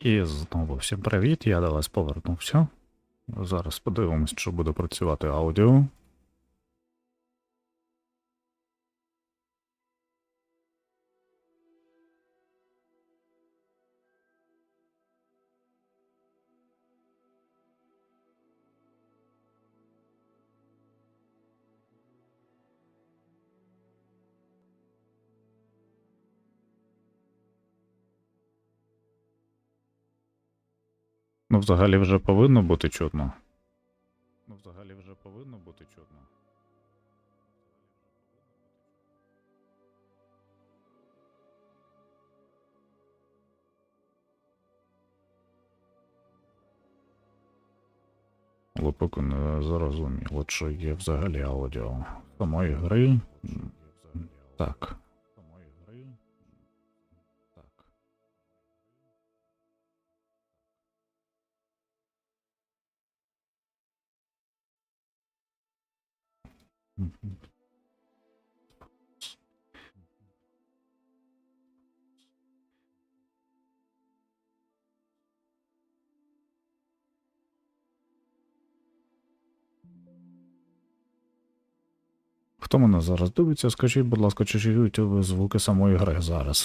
І знову всім привіт, я до вас повернувся. Зараз подивимось, що буде працювати аудіо. Ну, взагалі вже повинно бути чутно. Але поки не зрозуміло, чи є взагалі аудіо самої гри. Так. Мгм. Хто мене зараз дивиться, скажіть, будь ласка, чи чуєте ви звуки самої гри зараз?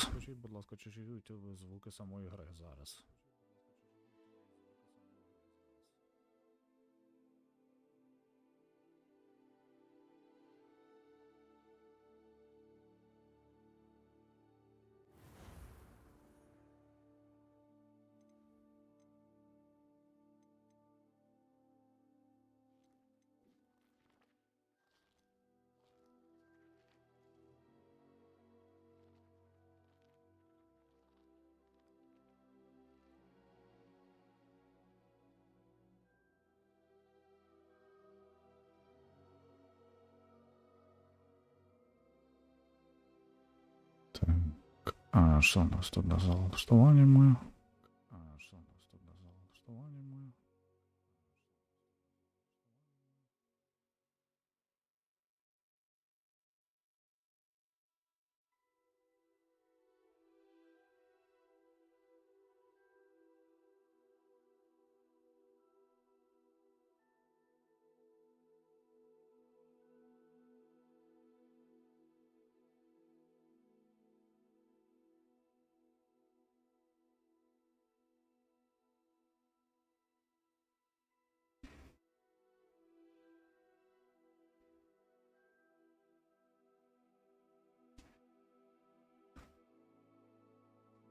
Так. А що у нас тут за налаштуваннями?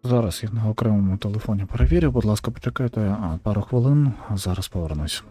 Зараз я на окремому телефоні перевірю, будь ласка, почекайте пару хвилин, зараз повернусь.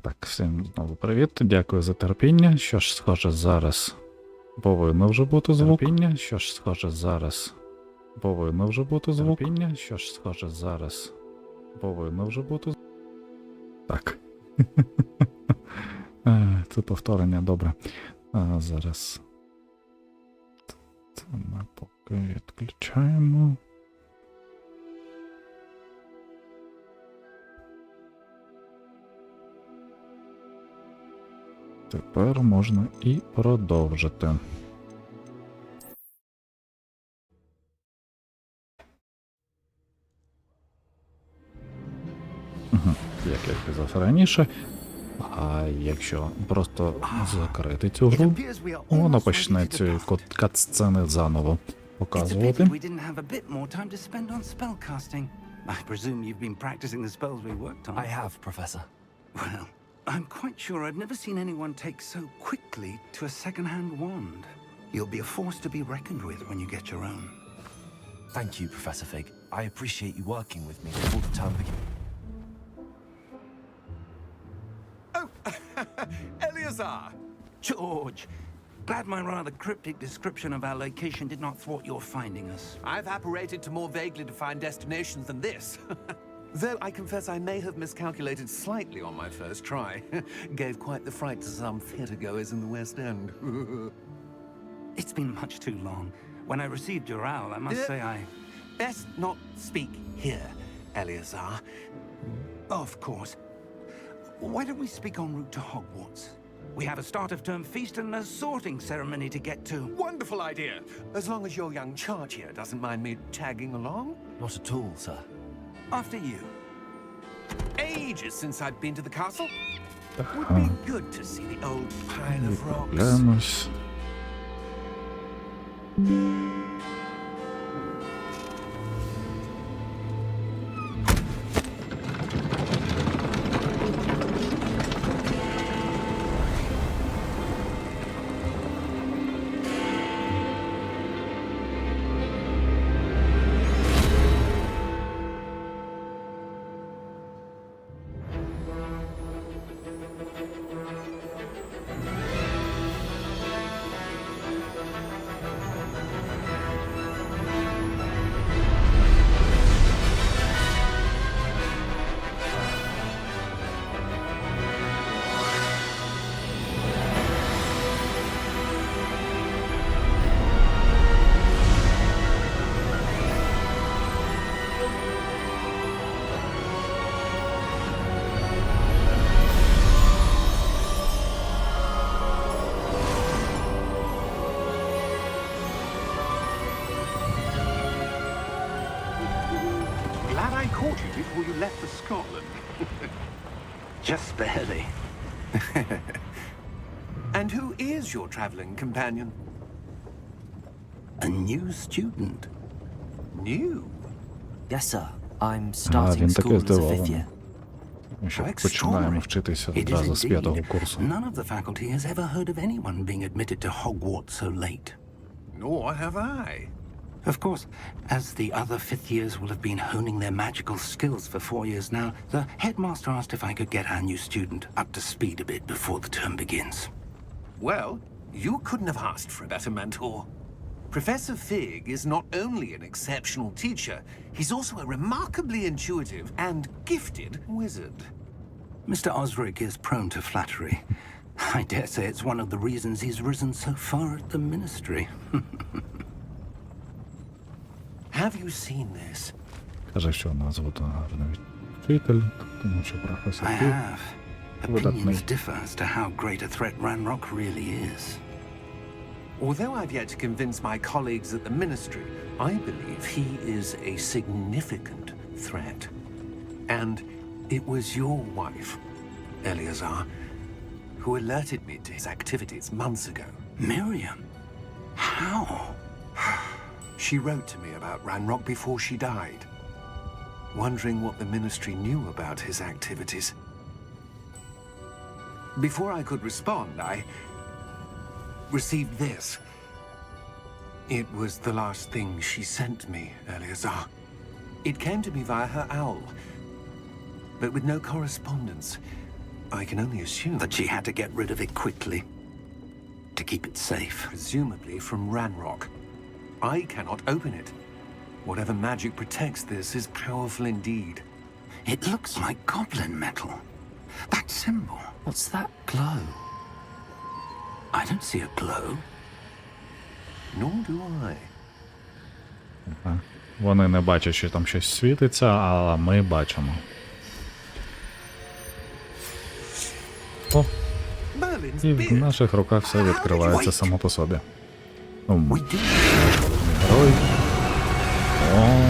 Так, всім знову привіт. Дякую за терпіння. Що ж, схоже, зараз повинно вже бути звук. Що ж, схоже, зараз повинно вже бути звук. Що ж, схоже, зараз повинно вже бути звук. Так. Це повторення, добре. Зараз це ми поки відключаємо. Тепер можна і продовжити. Як я казав раніше, а якщо просто закрити цю гру, воно почне ці кат-сцени заново показувати. I presume you've been practicing the spells we worked on. I have, Professor. Well, I'm quite sure I've never seen anyone take so quickly to a second-hand wand. You'll be a force to be reckoned with when you get your own. Thank you, Professor Fig. I appreciate you working with me before the term begins. Oh, Eleazar! George! Glad my rather cryptic description of our location did not thwart your finding us. I've apparated to more vaguely defined destinations than this. Though I confess I may have miscalculated slightly on my first try. Gave quite the fright to some theatregoers in the West End. It's been much too long. When I received your owl, I must say I... Best not speak here, Eleazar. Of course. Why don't we speak en route to Hogwarts? We have a start-of-term feast and a sorting ceremony to get to. Wonderful idea. As long as your young charge here doesn't mind me tagging along. Not at all, sir. After you. Ages since I've been to the castle. Would be good to see the old pile of rocks. Глянусь. Glad I caught you before you left for Scotland. Just barely. And who is your traveling companion? A new student. New? Yes, sir. I'm starting він таки school as a fifth здивований. year. Ми ще How починаємо extraordinary. вчитися It is одразу з indeed. 5-го курсу. None of the faculty has ever heard of anyone being admitted to Hogwarts so late. Nor have I. Of course, as the other fifth years will have been honing their magical skills for 4 years now, the headmaster asked if I could get our new student up to speed a bit before the term begins. Well, you couldn't have asked for a better mentor. Professor Fig is not only an exceptional teacher, he's also a remarkably intuitive and gifted wizard. Mr. Osric is prone to flattery. I dare say it's one of the reasons he's risen so far at the ministry. Have you seen this? Каже, що назву то гарний вчитель, тому що професор I Фіг have. видатний. Opinions differ as to how great a threat Ranrock really is. Although I've yet to convince my colleagues at the ministry, I believe he is a significant threat. And it was your wife, Eleazar, who alerted me to his activities months ago. Miriam? How? She wrote to me about Ranrock before she died, wondering what the ministry knew about his activities. Before I could respond, I received this. It was the last thing she sent me, Eleazar. It came to me via her owl, but with no correspondence. I can only assume That she had to get rid of it quickly. To keep it safe. presumably from Ranrock. I cannot open it. Whatever magic protects this is powerful indeed. It looks like goblin metal. That symbol. What's that glow? I don't see a glow. Nor do I. Ага. Вони не бачать, що там щось світиться, але ми бачимо. О, Merlin's і в beard. наших руках все відкривається само по собі. Ну, We do. герой. О,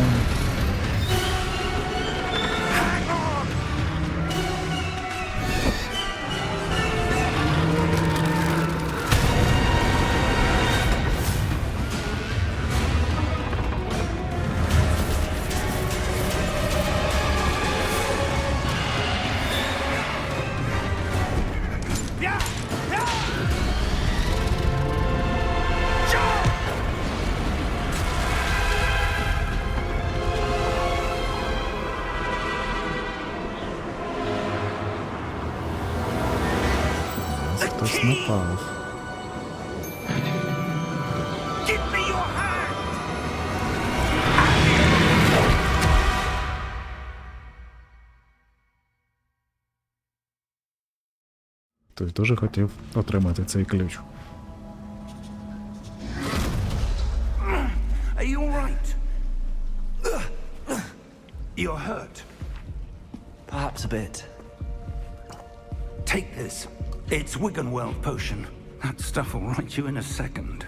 хтось напав. Give me your hand! Хтось дуже хотів отримати цей ключ. Are you alright? You're hurt. Perhaps a bit. Take this. It's Wiggenweld potion. That stuff will right you in a second.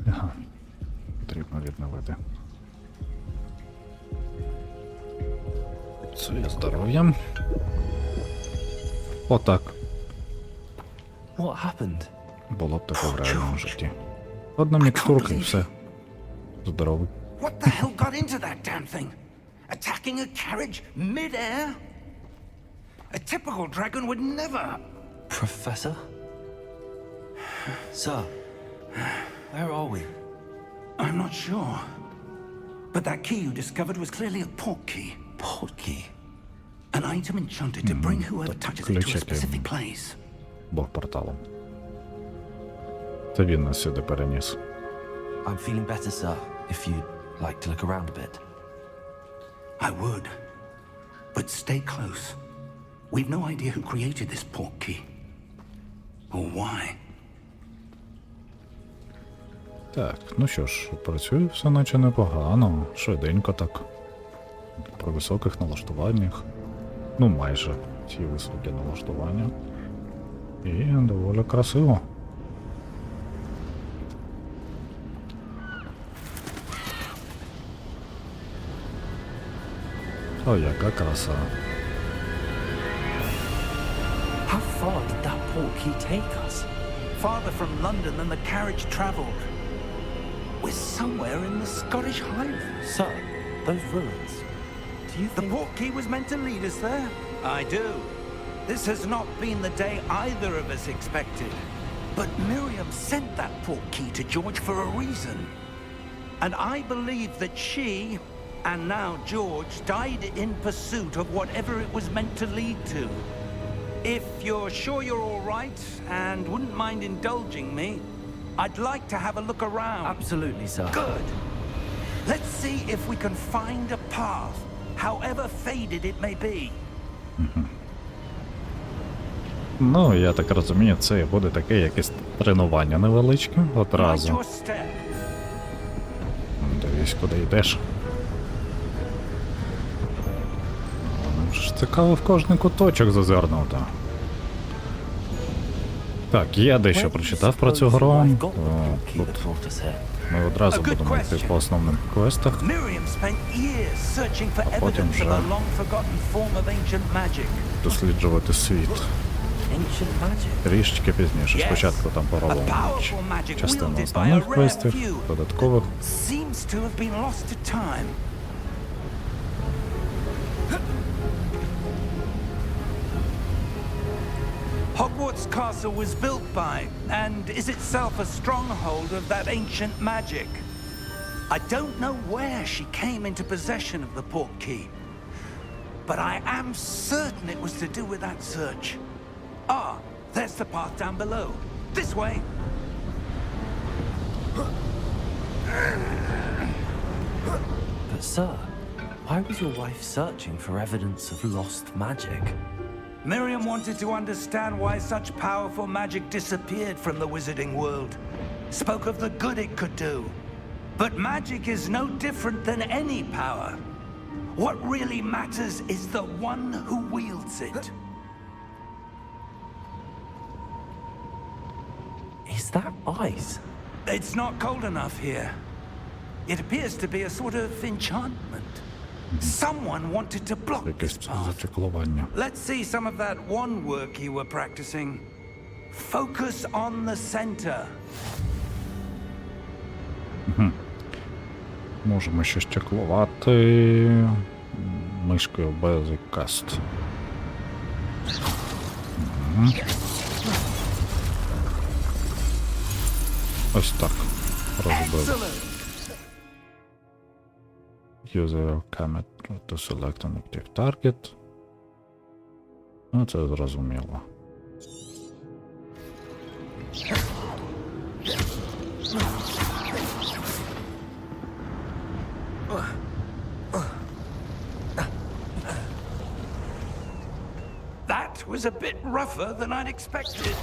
Ага. Потрібно відновити. Своє здоров'я. Отак. What happened? Було б таке в реальному житті. Одна мікстурка і все. Здоровий. What the hell got into that damn thing? Attacking a carriage mid-air? A typical dragon would never... Professor? Sir, where are we? I'm not sure. But that key you discovered was clearly a port key. Port key? An item enchanted to bring whoever touches it to a specific place. Бог порталом. Це він нас сюди переніс. I'm feeling better, sir, if you'd like to look around a bit. I would. But stay close. We've no idea who created this port key. Or why. Так, ну що ж, працює все наче непогано, швиденько так. При високих налаштуваннях. Ну майже ці високі налаштування. І доволі красиво. О, яка краса. How far did that port key take us? Farther from London than the carriage travelled. We're somewhere in the Scottish Highlands. Sir, those ruins. Do you The think... port key was meant to lead us there? I do. This has not been the day either of us expected. But Miriam sent that port key to George for a reason. And I believe that she, and now George, died in pursuit of whatever it was meant to lead to. If you're sure you're all right and wouldn't mind indulging me, I'd like to have a look around. Absolutely, sir. Good. Let's see if we can find a path, however faded it may be. Ну, я так розумію, це буде таке якесь тренування невеличке Mind одразу. your step. Дивись, куди йдеш. Нам ж цікаво в кожний куточок зазирнути. Так, я дещо прочитав про цю гру. I've got То the port key тут that brought us here. ми одразу A good будемо йти question. по основним квестах. Miriam spent years searching for A potem, evidence of że- a long-forgotten form of ancient magic. Досліджувати світ. Ancient magic. Трішечки пізніше. Yes. Спочатку там A поробимо powerful magic частину wielded by a основних rare квестів, few. додаткових. Seems to have been lost to time. Hogwarts Castle was built by, and is itself a stronghold of that ancient magic. I don't know where she came into possession of the port key, but I am certain it was to do with that search. Ah, there's the path down below. This way. But sir, why was your wife searching for evidence of lost magic? Miriam wanted to understand why such powerful magic disappeared from the wizarding world. Spoke of the good it could do. But magic is no different than any power. What really matters is the one who wields it. Is that ice? It's not cold enough here. It appears to be a sort of enchantment. Someone wanted to block this Якесь path. зачеклування. Let's see some of that one work you were practicing. Focus on the center. Можемо ще щеклувати мишкою Basic Cast. Ось так. Розбив. Excellent. Use your camera to select an active target. Ну, це зрозуміло. That was a bit rougher than I'd expected.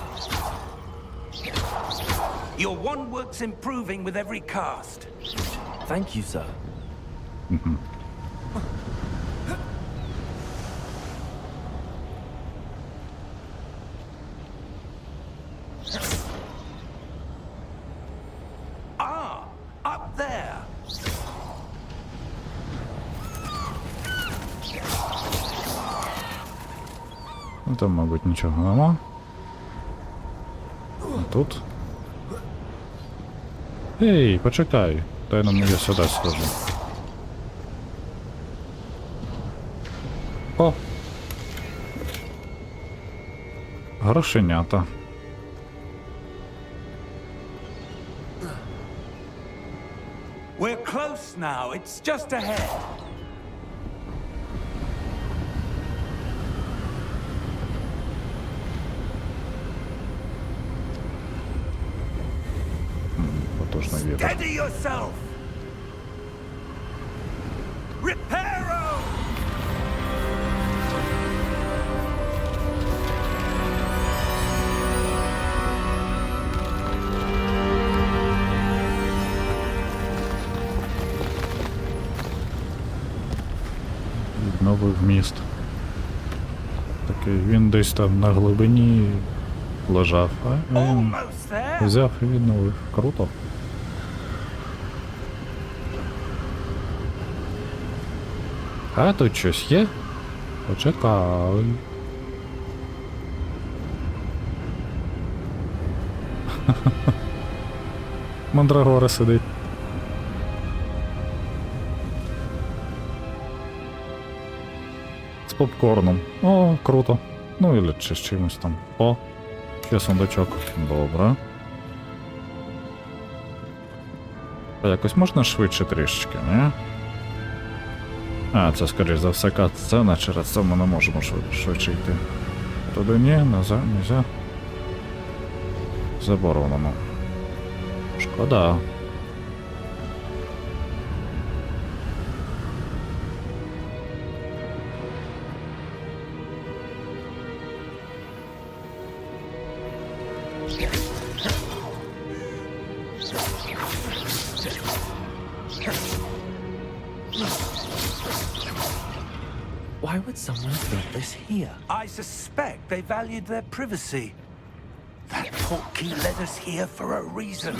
Your one work's improving with every cast. Thank you, sir. Ну там, мабуть, нічого нема. А тут. Ей, почекай. Дай нам я сюди схожу. О! Грошенята. We're close now. It's just ahead. Потужно вірю. Steady yourself. Reparo! Відновив міст. Такий він десь там на глибині лежав, а він Almost there. взяв і відновив. Круто. А тут щось є? Почекай. Мандрагора сидить. З попкорном. О, круто. Ну і чи з чимось там. О, є сундучок. Добре. А якось можна швидше трішечки, не? А, це скоріш за все кат-сцена, через це ми не можемо швидше йти. Туди ні, нельзя. Заборонено. Шкода. Why would someone have built this here? I suspect they valued their privacy. That portkey led us here for a reason.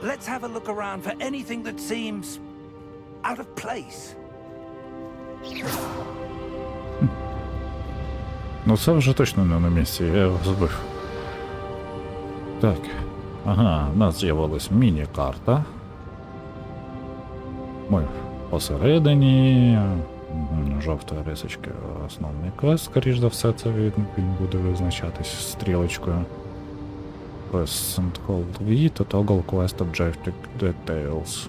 Let's have a look around for anything that seems out of place. Ну це вже точно не на місці, я його збив. Так. Ага, у нас з'явилась міні-карта. Ми посередині. Жовта рисочка основний квест, скоріш за все, це він буде визначатись стрілочкою. Present Hold V to toggle quest objective details.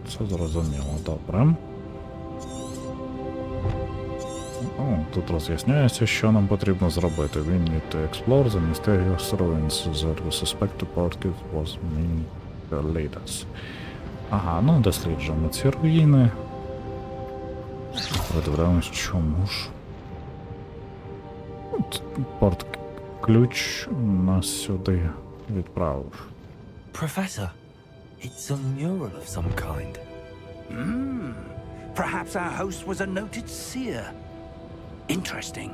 Це зрозуміло, добре. О, тут роз'ясняється, що нам потрібно зробити. We need to explore the mysterious ruins that we suspect the portkey was meant to lead us. Ага, ну досліджуємо ці руїни. Подивляємось, чому ж. Порт-ключ нас сюди відправив. Professor, it's a mural of some kind. Perhaps our host was a noted seer. Interesting.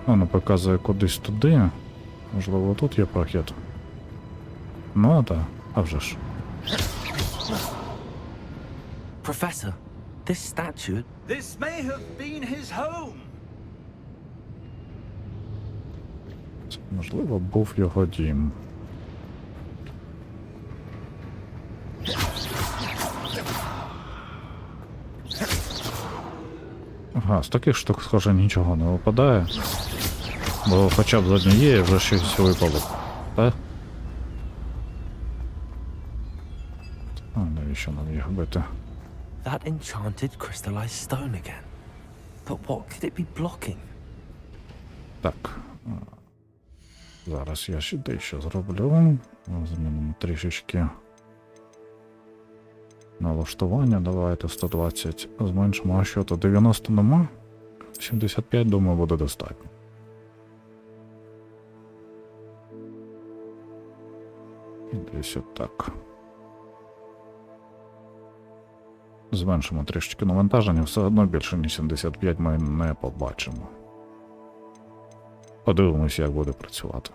Воно показує кудись туди. Можливо, тут є прохід. Ну, так, а вже ж. Professor, this statue... This may have been his home. Це, можливо, був його дім. Ага, з таких штук, схоже, нічого не випадає. Бо хоча б з однієї вже щось випало. Так? А навіщо нам їх бити? That enchanted crystallized stone again. But what could it be blocking? Так. Зараз я ще дещо зроблю. Змінимо трішечки налаштування. Давайте 120 зменшимо. А що то 90 нема? 75, думаю, буде достатньо. І десь отак. Зменшимо трішечки навантаження, все одно більше ніж 75 ми не побачимо. Подивимося, як буде працювати.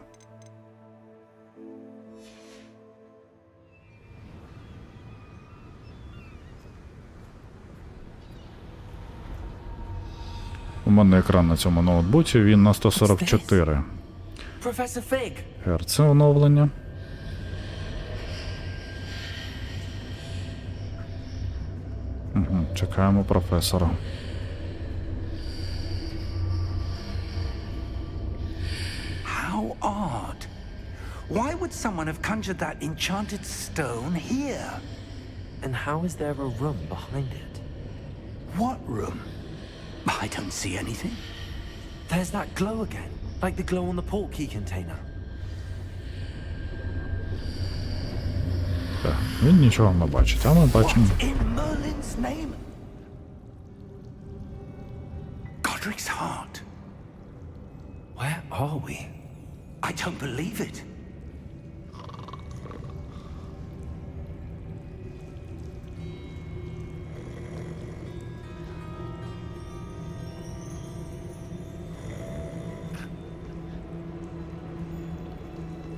У мене екран на цьому ноутбуці, він на 144 Professor Fig! Гц оновлення. Чекаємо професора. How odd. Why would someone have conjured that enchanted stone here? And how is there a room behind it? What room? I don't see anything. There's that glow again, like the glow on the portkey container. Так, він нічого не бачить, а ми бачимо. What in Merlin's name? Godric's heart. Where are we? I don't believe it.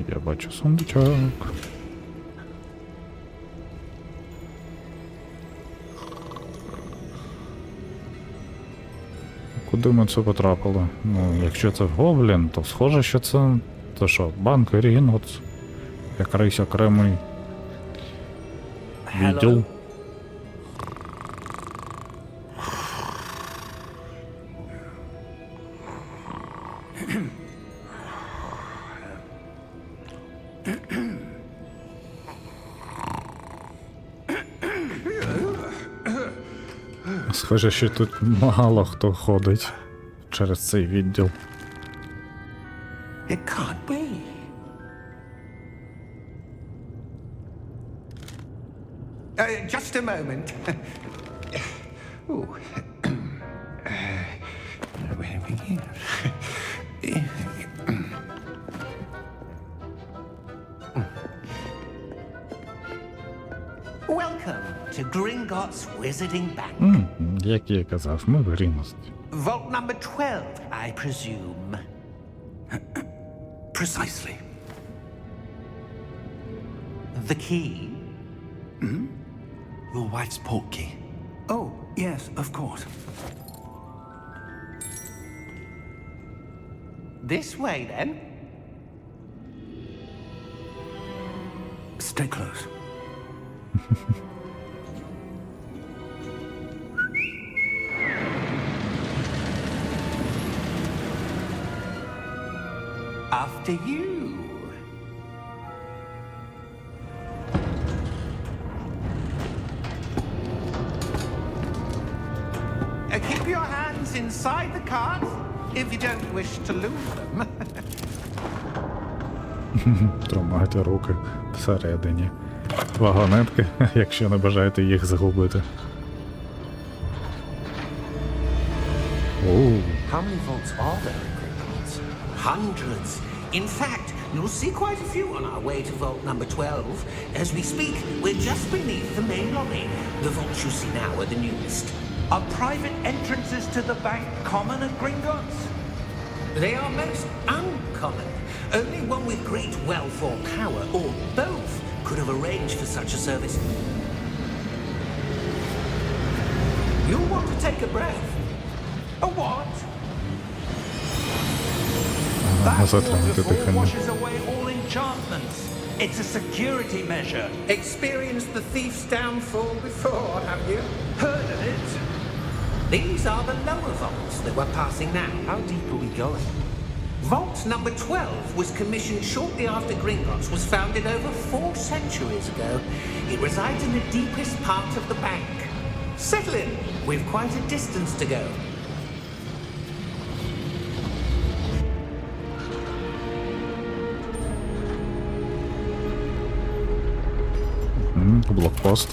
Я бачу сундучок. Куди ми це потрапили? Ну, якщо це гоблін, то схоже, що це... Це що, банк Рінготс? Якийсь окремий відділ. Схоже, що тут мало хто ходить через цей відділ. It can't be. Just a moment. Ooh. Where are we here? Welcome to Gringotts Wizarding Bank. Як я і казав, ми в Гріності. Vault number 12, I presume. Precisely. The key? Your wife's portkey. Oh, yes, of course. This way, then. Stay close. After you. Keep your hands inside the cart if you don't wish to lose them. Тримайте руки всередині вагонетки, якщо не бажаєте їх загубити. Оу. How many vaults are there in Gringotts? Hundreds. In fact, you'll see quite a few on our way to vault number 12. As we speak, we're just beneath the main lobby. The vaults you see now are the newest. Are private entrances to the bank common at Gringotts? They are most uncommon. Only one with great wealth or power, or both, could have arranged for such a service. You'll want to take a breath. A what? That Затримати waterfall дихання. washes away all enchantments. It's a security measure. Experienced the thief's downfall before, have you? Heard of it? These are the lower vaults that we're passing now. How deep are we going? Vault number 12 was commissioned shortly after Gringotts was founded over 4 centuries ago. It resides in the deepest part of the bank. Settle in. We've quite a distance to go. Блокпост.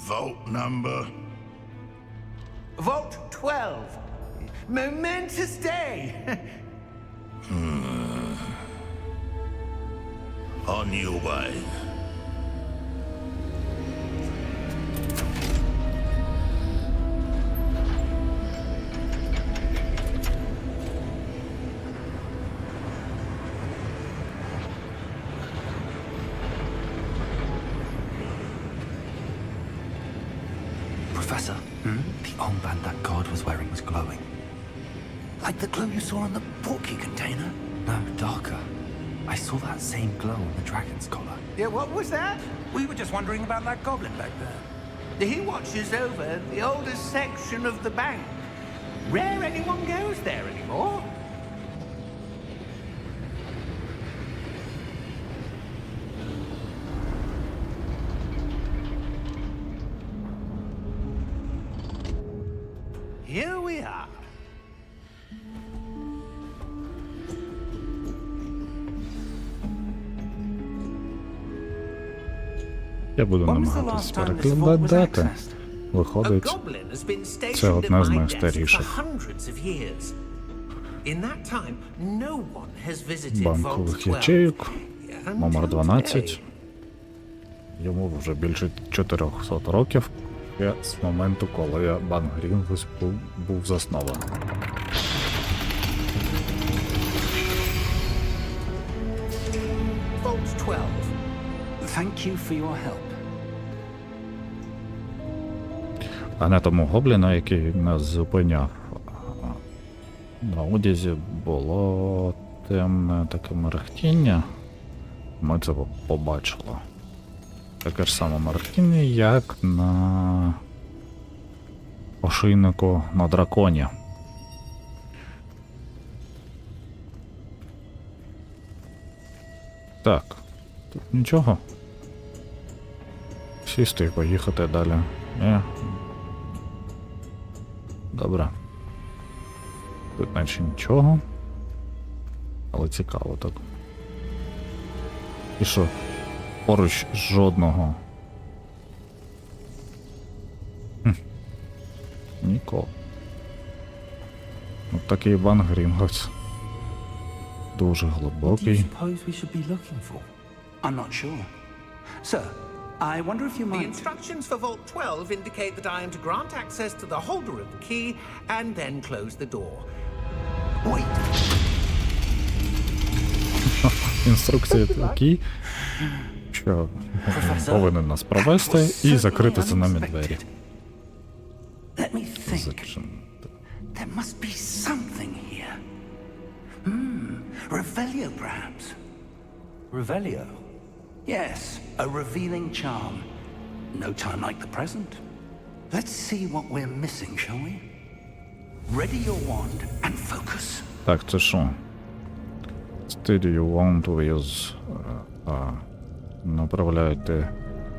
Vault number. Vault 12. Momentous day. On your way. Professor, The armband that guard was wearing was glowing. Like the glow you saw on the portkey container? No, darker. I saw that same glow on the dragon's collar. Yeah, what was that? We were just wondering about that goblin back there. He watches over the oldest section of the bank. Rare anyone goes there anymore. Here we are. Я буду When was the намагатись last time this vault was перекладати. accessed? A Виходить, goblin has been це stationed at одне з my desk for найстаріших hundreds of years. In that time, no one has visited Vault банкових 12. ячейок. Номер Until 12. today. Йому вже більше 400 років. Ще з моменту, коли банк Грінгус був заснований. Vault 12. Thank you for your help. А на тому гобліна, який нас зупиняв, на одязі було темне таке мерехтіння. Ми це побачили. Таке ж саме мерехтіння, як на ошийнику на драконі. Так, тут нічого. Сісти і поїхати далі. Добре. Тут наче нічого. Але цікаво так. І що? Поруч жодного. Нікого. От такий Ван Грінготс. Дуже What do you глибокий. suppose we should be looking for? I'm not sure. Sir, I wonder if you The might... instructions for Vault 12 indicate that I am to grant access to the holder of the key and then close the door. Wait! Інструкції такі, що повинен нас провести і закрити за нами двері. Let me think. Зачинити. There must be something here. Revelio, perhaps? Revelio? Yes, a revealing charm. No time like the present. Let's see what we're missing, shall we? Ready your wand and focus. Так, це що? Steady you want to use. Направляйте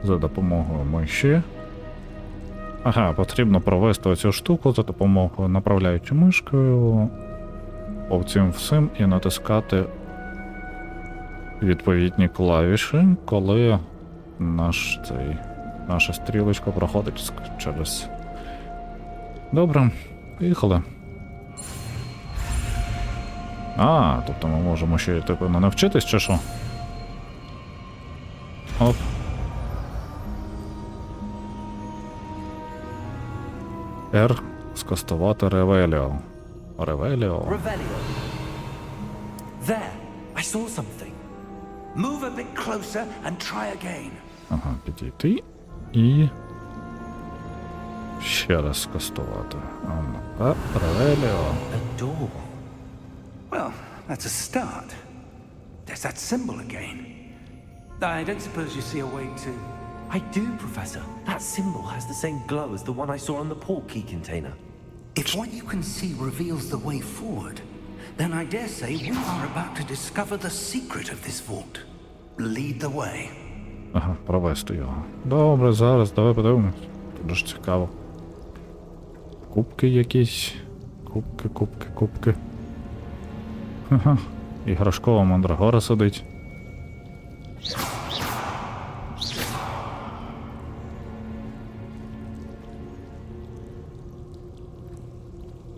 за допомогою миші. Ага, потрібно провести оцю штуку за допомогою направляючи мишкою по цим всім і натискати відповідні клавіші, коли наша стрілочка проходить через. Добре, поїхали. Тобто ми можемо ще типу не навчитись, чи що? Оп. R скастувати Ревеліо. Ревеліо. Revelio. There! I saw something. Move a bit closer and try again. Ага, підійти і ще раз скастувати. Ревеліо. A door. Well, that's a start. There's that symbol again. I don't suppose you see a way to... I do, Professor. That symbol has the same glow as the one I saw on the portkey container. If what you can see reveals the way forward, then I dare say we are about to discover the secret of this vault. Lead the way. Ага, провести його. Добре, зараз, давай подивимось. Дуже цікаво. Кубки якісь. Кубки. Ага. Іграшкова мандрагора сидить.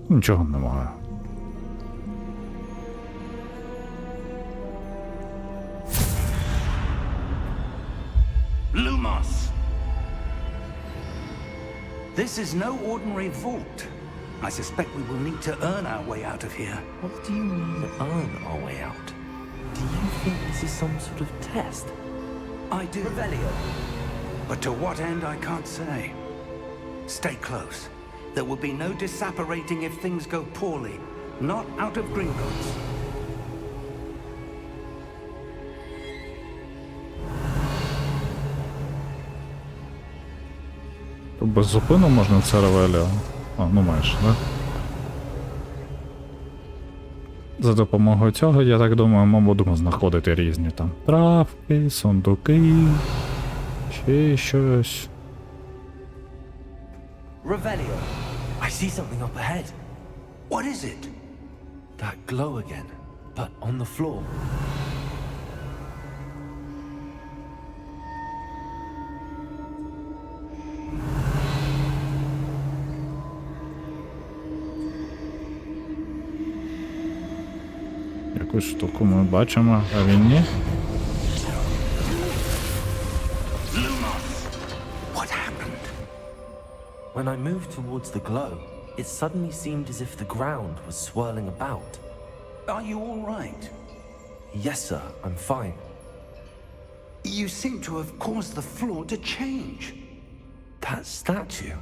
Нічого немає. Lumos! This is no ordinary vault. I suspect we will need to earn our way out of here. What do you mean, earn our way out? Do you think this is some sort of test? I do. Revelio. But to what end, I can't say. Stay close. There will be no disapparating if things go poorly. Not out of Gringotts. Тут без зупину можна це ревеліо. А, ну майже, да? За допомогою цього, я так думаю, ми будемо знаходити різні там травки, сундуки, ще щось. Revelio. I see something up ahead. What is it? That glow again, but on the floor. Якусь штуку ми бачимо, а він ні. What happened? When I moved towards the glow, it suddenly seemed as if the ground was swirling about. Are you all right? Yes, sir, I'm fine. You seem to have caused the floor to change. That statue.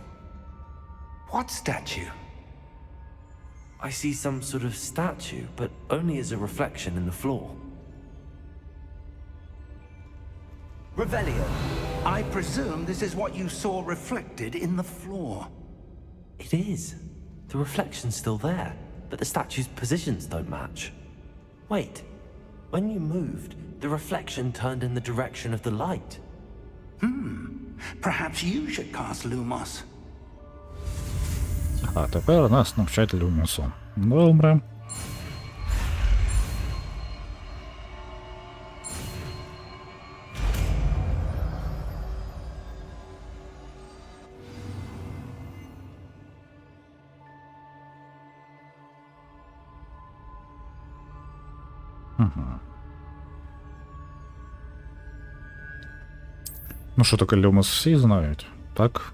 What statue? I see some sort of statue, but only as a reflection in the floor. Revelio. I presume this is what you saw reflected in the floor. It is. The reflection's still there, but the statue's positions don't match. Wait. When you moved, the reflection turned in the direction of the light. Perhaps you should cast Lumos. А тепер нас навчать Люмусу. Добре. Ну що таке Люмус всі знають, так?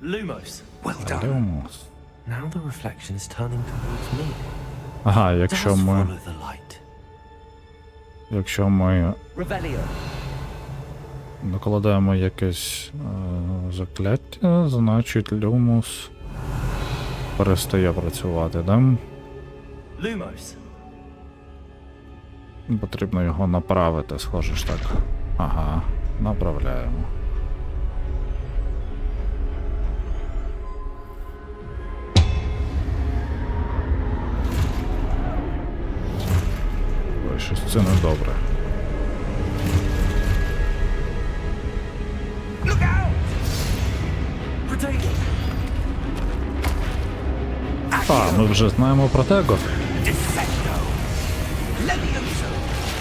Lumos. Well done. Люмус. Now the reflection is turning towards me. Ага, Does якщо ми... follow the light. Якщо ми Revelio. накладаємо якесь закляття, значить Люмус перестає працювати, да? Lumos. Потрібно його направити, схоже ж так. Ага, направляємо. Ой, щось це недобре. Look out! Protego. А, ми вже знаємо про tego. Defecto! Levioso!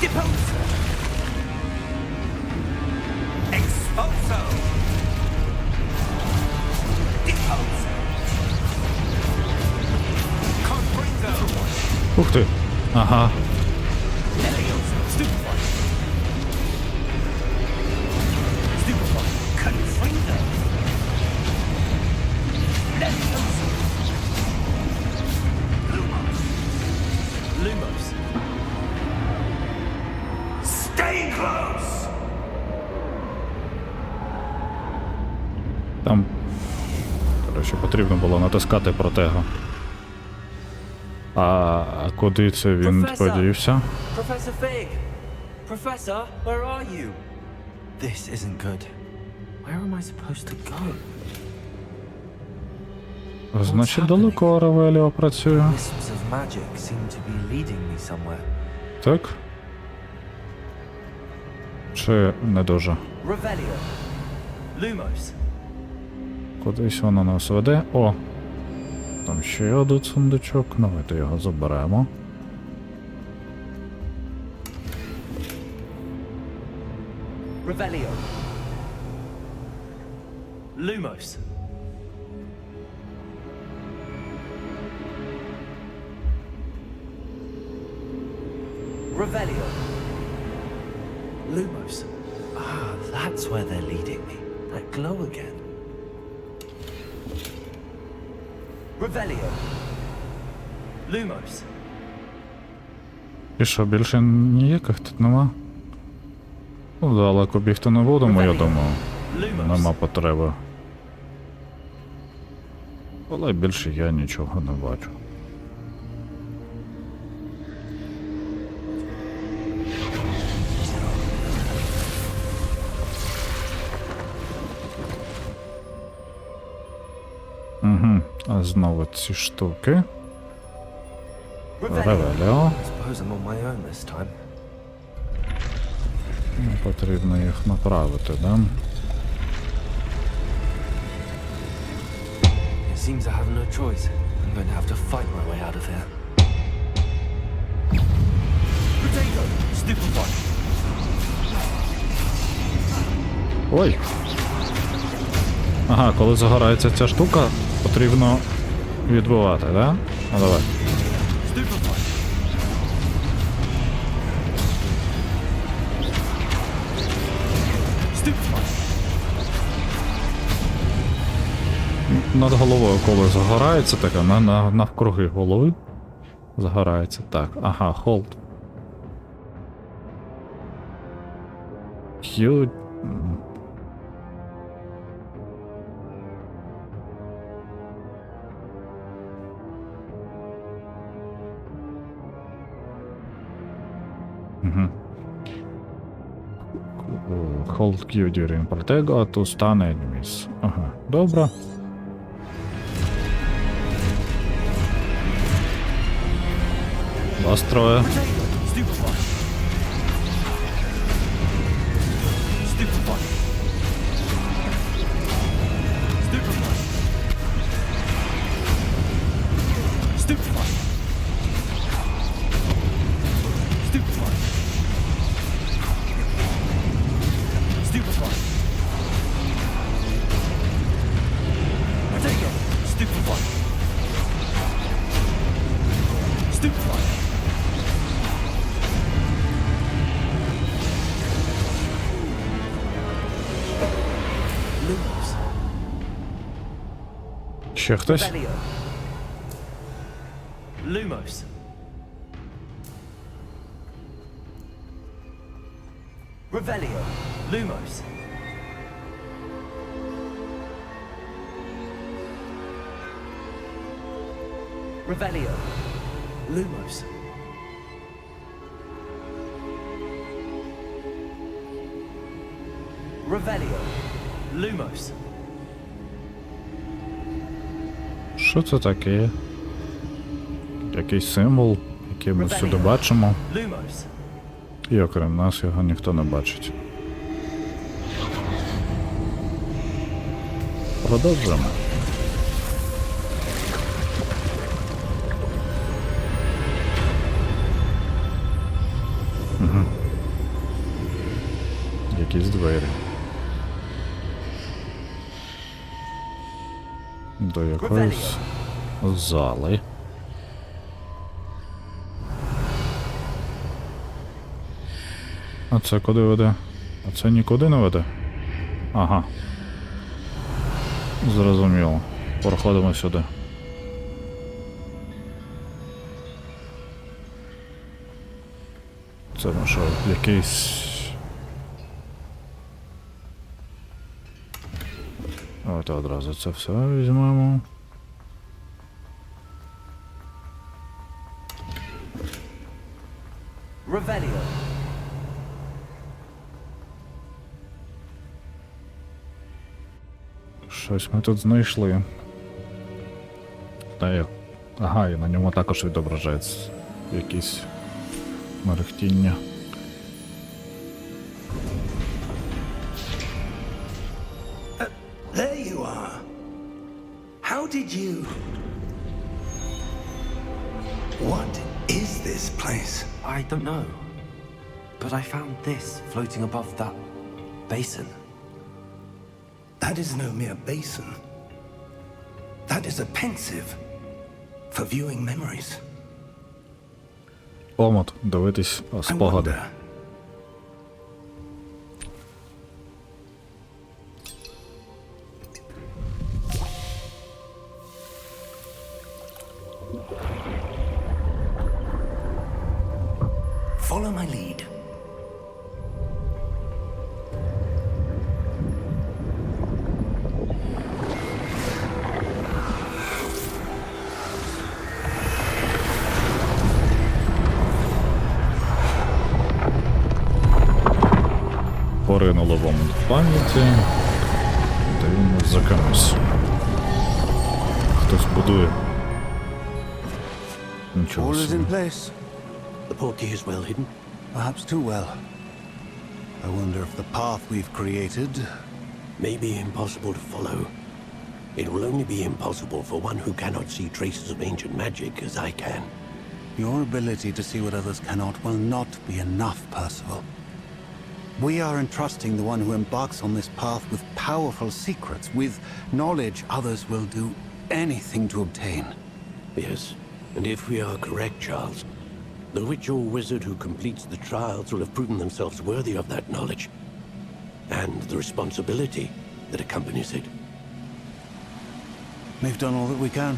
Deposo! Expulso! Deposo! Confringo! Ух ти. Ага. Levioso! Stupefy! Stupefy! Confringo! Levioso! Lumos! Lumos. Stay close! Там, коротше, потрібно було натискати протего. А куди це він Професор! подівся? Professor Fig! Professor, where are you? This isn't good. Where am I supposed to go? Значить, далеко Ревеліо працює. Wisps of magic seem to be leading me somewhere. Так? Чи не дуже? Revelio. Lumos. Кудись воно нас веде. О! Там ще один сундучок. Давайте його заберемо. Revelio. Lumos. Revelio. Lumos. Ah, that's where they're leading me. That glow again. Revelio. Lumos. І що, більше ніяких тут нема? Ну, далеко бігти не будемо, я думаю. Lumos. Нема потреби. Але більше я нічого не бачу. Угу, а знову ці штуки. Ревеліо. Suppose I'm on my own this time. Потрібно їх направити, да? It seems I have no choice. I'm going to have to fight my way out of here. Potato! Stupid one! Ой! Ага, коли загорається ця штука, потрібно відбивати, да? Ну давай. Stupid one! Stupid one! Над головою, коли загорається, така навкруги голови загорається. Так, ага, hold. Q. Hold Q during Protego to stun enemies. Ага, добре. Вас троє. Stupid one! Stupid one! Stupid one! Stupid one! Stupid one! Stupid one! Potato! Stupid one! Stupid one! Lumos. Ще хтось? Revelio. Lumos. Revelio. Lumos. Revelio. Lumos. Revelio. Lumos. Що це таке? Якийсь символ, який ми всюди бачимо, Lumos. і окрім нас його ніхто не бачить. Продовжуємо. Угу. Якісь двері. До якоїсь зали. А це куди веде? А це нікуди не веде? Ага. Зрозуміло. Проходимо сюди. Це ну що, якийсь... От одразу це все візьмемо. Revelio. Щось ми тут знайшли. Та як? Ага, і на ньому також відображається якісь мерехтіння. There you are. How did you... What is this place? I don't know. But I found this floating above that basin. That is no mere basin. That is a pensive for viewing memories. Омут, дивитись I спогади. wonder. Follow my lead. поринуло в омут пам'яті. Дивимось за кимось. Хтось будує. Нічого All is собі. in place. The portkey is well hidden. Perhaps too well. I wonder if the path we've created... May be impossible to follow. It will only be impossible for one who cannot see traces of ancient magic as I can. Your ability to see what others cannot will not be enough, Percival. We are entrusting the one who embarks on this path with powerful secrets, with knowledge others will do anything to obtain. Yes, and if we are correct, Charles, the witch or wizard who completes the trials will have proven themselves worthy of that knowledge, and the responsibility that accompanies it. We've done all that we can.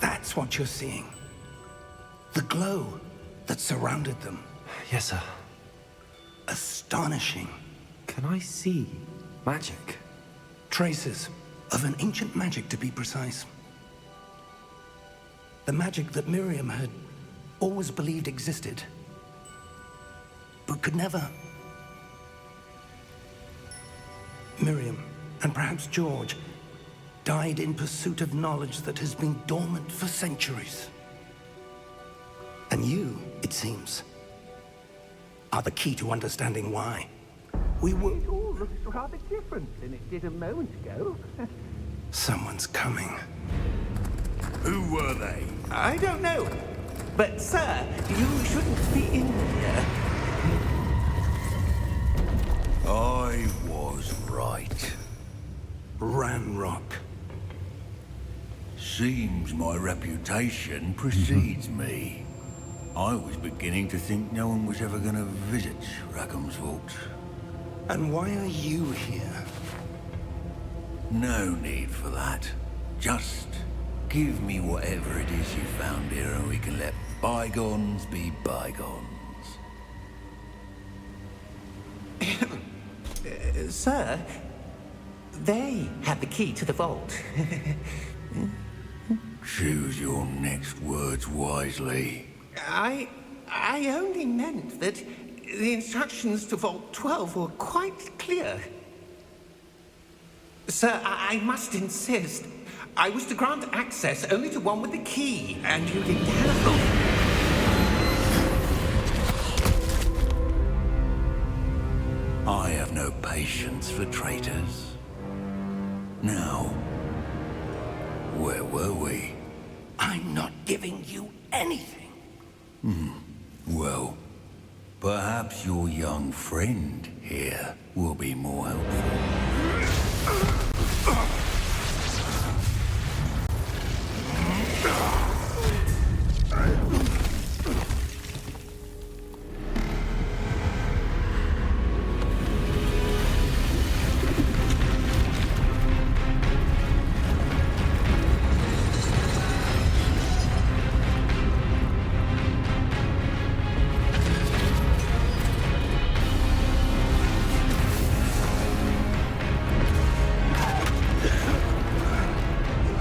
That's what you're seeing. The glow that surrounded them. Yes, sir. Astonishing. Can I see magic? Traces of an ancient magic, to be precise. The magic that Miriam had always believed existed, but could never. Miriam, and perhaps George, died in pursuit of knowledge that has been dormant for centuries. And you, it seems, are the key to understanding why. We were... It all looks rather different than it did a moment ago. Someone's coming. Who were they? I don't know. But, sir, you shouldn't be in here. I was right. Ranrock. Seems my reputation precedes me. I was beginning to think no one was ever going to visit Rackham's Vault. And why are you here? No need for that. Just give me whatever it is you found here and we can let bygones be bygones. Sir, they have the key to the vault. Choose your next words wisely. I only meant that the instructions to Vault 12 were quite clear. Sir, I must insist. I was to grant access only to one with the key, and you didn't have... I have no patience for traitors. Now, where were we? I'm not giving you anything. Well, perhaps your young friend here will be more helpful.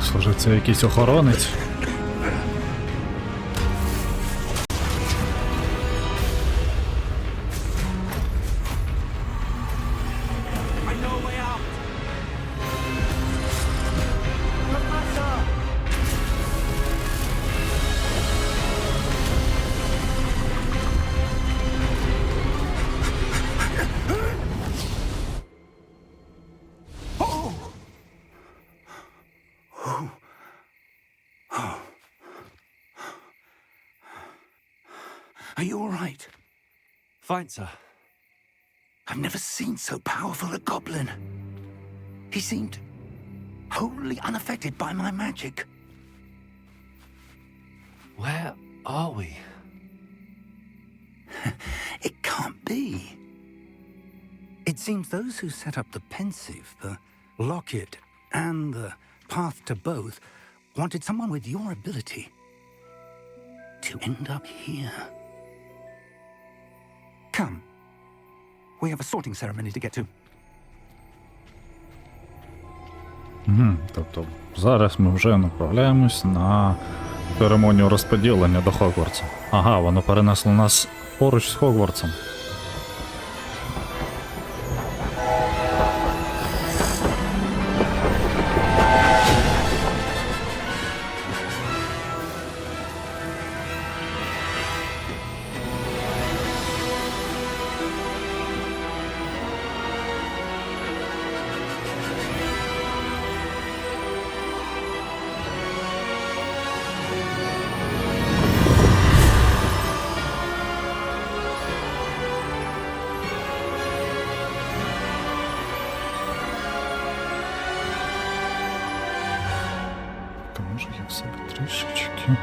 Схоже, це якийсь охоронець. I know a way out. Are you all right? Fine, sir. I've never seen so powerful a goblin. He seemed wholly unaffected by my magic. Where are we? It can't be. It seems those who set up the pensive, the locket, and the path to both wanted someone with your ability to end up here. Come. We have a sorting ceremony to get to. Тобто зараз ми вже направляємось на церемонію розподілення до Хогвартса. Ага, воно перенесло нас поруч з Хогвартсом. То може я в себе трішечки.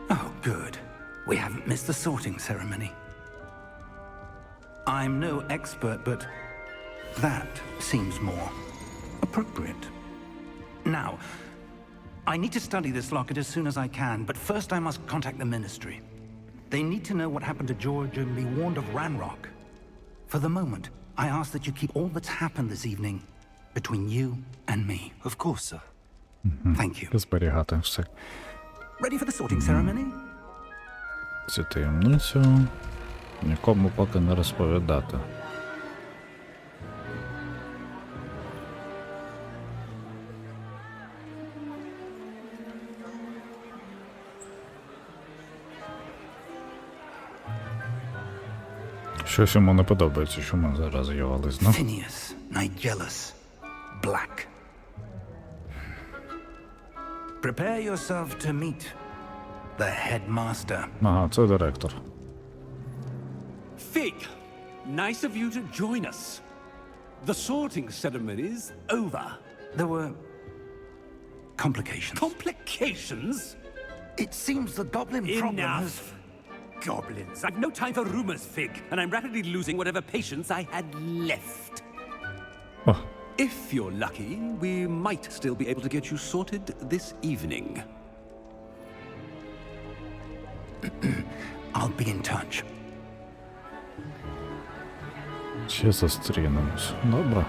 Oh, good. We haven't missed the sorting ceremony. I'm no expert, but that seems more appropriate. Now, I need to study this locket as soon as I can, but first I must contact the Ministry. They need to know what happened to George and be warned of Ranrock. For the moment, I ask that you keep all that's happened this evening between you and me. Of course, sir. Thank you. Зберігати все. Ready for the sorting ceremony? Цю таємницю нікому поки не розповідати. Щось йому не подобається, що ми зараз з'явились, ну? Phineas, Nigellus, Black. Prepare yourself to meet the headmaster. Ага, це директор. Fig, nice of you to join us. The sorting ceremony's over. There were complications. Complications? It seems the goblin problem has... Enough. Goblins. I've no time for rumors, Fig, and I'm rapidly losing whatever patience I had left. О, If you're lucky, we might still be able to get you sorted this evening. I'll be in touch. ще зустрінемось. Добре.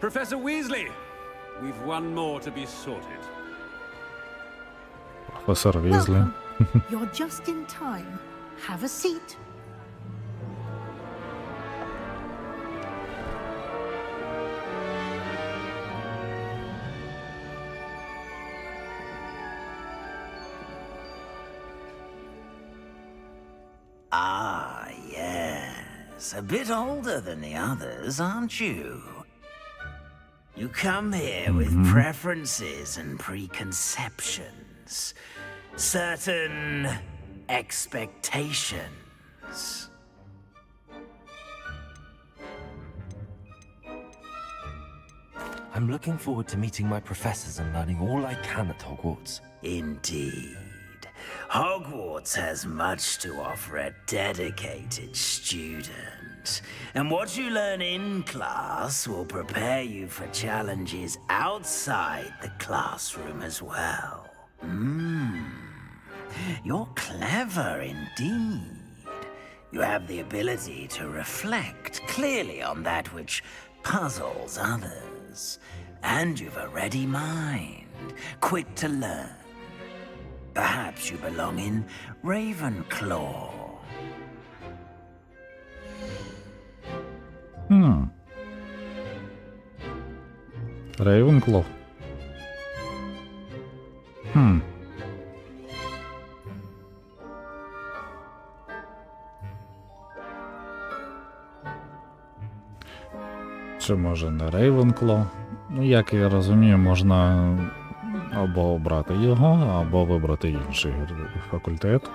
Professor Weasley, we've one more to be sorted. Професор Візлі. Welcome. You're just in time. Have a seat. Ah, yes. A bit older than the others, aren't you? You come here with preferences and preconceptions. Certain expectations. I'm looking forward to meeting my professors and learning all I can at Hogwarts. Indeed. Hogwarts has much to offer a dedicated student. And what you learn in class will prepare you for challenges outside the classroom as well. You're clever indeed. You have the ability to reflect clearly on that which puzzles others. And you've a ready mind, quick to learn. Perhaps you belong in Ravenclaw. Рейвенклов. Чи може не Рейвенкло? Ну, як я розумію, можна або обрати його, або вибрати інший факультет.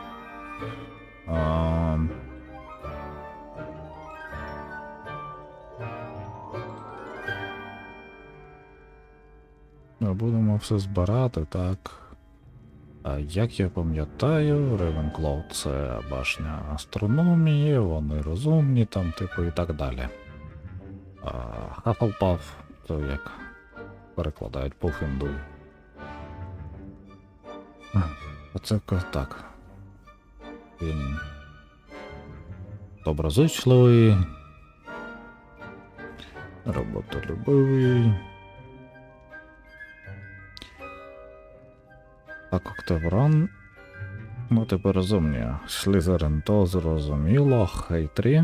Ми будемо все збирати, так. А як я пам'ятаю, Рейвенклоу — це башня астрономії, вони розумні, там, типу, і так далі. А Хафлпаф — то як перекладають Пуффендуй. Оце так. Він доброзичливий, роботолюбивий. Так, Октаврон. Ну, тепер розумні. Слізерин то зрозуміло, Хейтрі.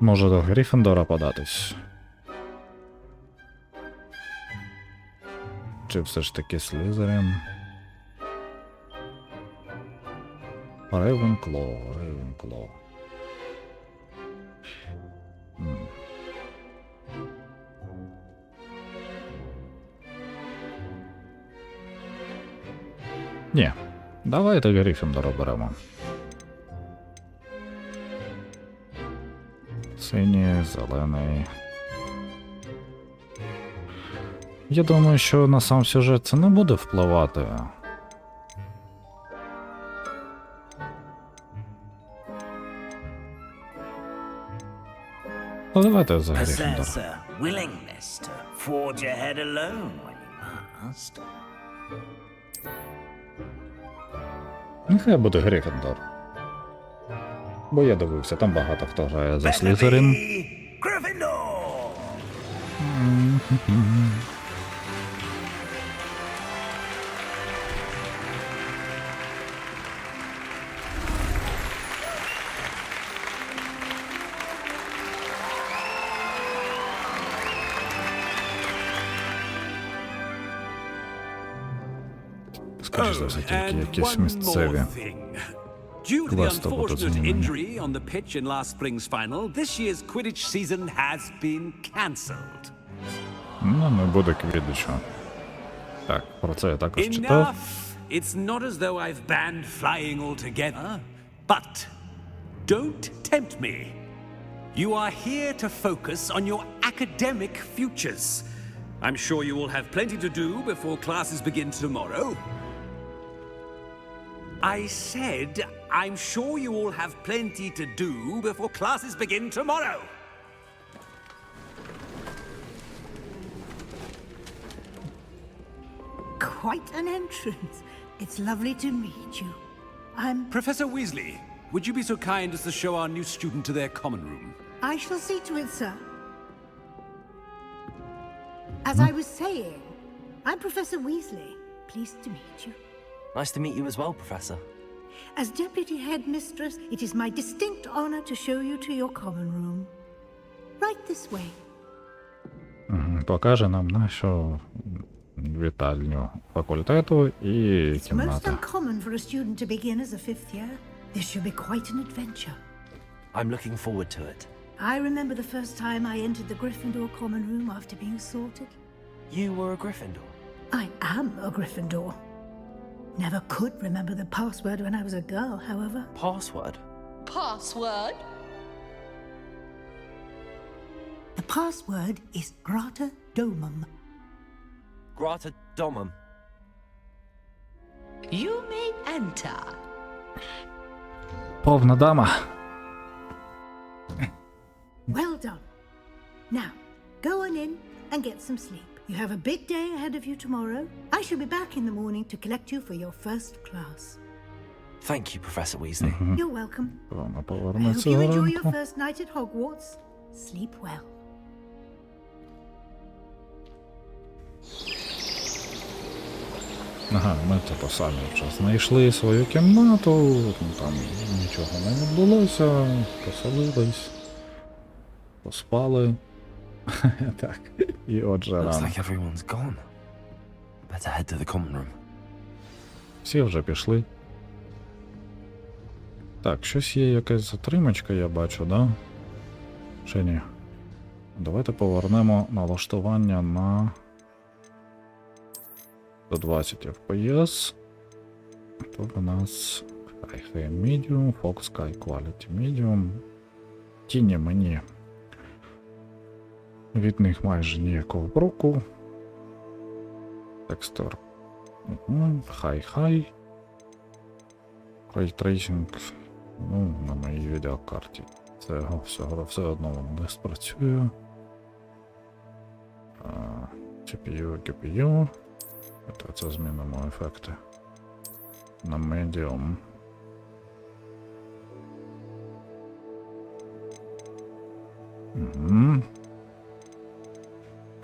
Може до Гріфіндора податись? Чи все ж таки Слізерин? Рейвенклоу, Рейвенклоу. Ні, давайте Гріфіндора беремо. Синій, зелений. Я думаю, що на сам сюжет це не буде впливати. Ну, давайте за Гріфіндора. Possess a willingness to forge ahead alone when you must. Нехай буде Гріфіндор. Бо я дивився, там багато хто грає за Слізерин. Gryffindor! Скажи за все, тільки and якісь one місцеві. more thing. Due to the Квести будуть unfortunate змінені. injury on the pitch in last spring's final, this year's Quidditch season has been cancelled. Ну, не буде квіддичу. Так, про це я також читав. Enough! It's not as though I've banned flying altogether, but don't tempt me. You are here to focus on your academic futures. I'm sure you will have plenty to do before classes begin tomorrow. I said, I'm sure you all have plenty to do before classes begin tomorrow. Quite an entrance. It's lovely to meet you. I'm... Professor Weasley, would you be so kind as to show our new student to their common room? I shall see to it, sir. As I was saying, I'm Professor Weasley. Pleased to meet you. Nice to meet you as well, Professor. As Deputy Headmistress, it is my distinct honor to show you to your common room. Right this way. Покаже нам нашу вітальню факультету і It's most кімната. uncommon for a student to begin as a fifth year. This should be quite an adventure. I'm looking forward to it. I remember the first time I entered the Gryffindor common room after being sorted. You were a Gryffindor. I am a Gryffindor. Never could remember the password when I was a girl, however. Password? Password? The password is Grata Domum. Grata Domum. You may enter. Повна дама. Well done. Now, go on in and get some sleep. You have a big day ahead of you tomorrow. I shall be back in the morning to collect you for your first class. Thank you, Professor Weasley. You're welcome. Вона I hope повернеться you enjoy your зранку. first night at Hogwarts. Sleep well. Ага, ми типу самі вже знайшли свою кімнату, там нічого не відбулося, поселились, поспали. Так, і отже Looks рано. like everyone's gone. Better head to the common room. Всі вже пішли. Так, щось є якась затримочка, я бачу, да? Чи ні? Давайте повернемо налаштування на 120 FPS. Тут у нас High Medium, Fox Sky Quality Medium. Тіні мені від них майже ніякого проку. Текстур. Хай. Рейтрейсинг. Ну, на моїй відеокарті. Цього всього все одно не спрацює. GPU. Це змінимо ефекти. На Medium.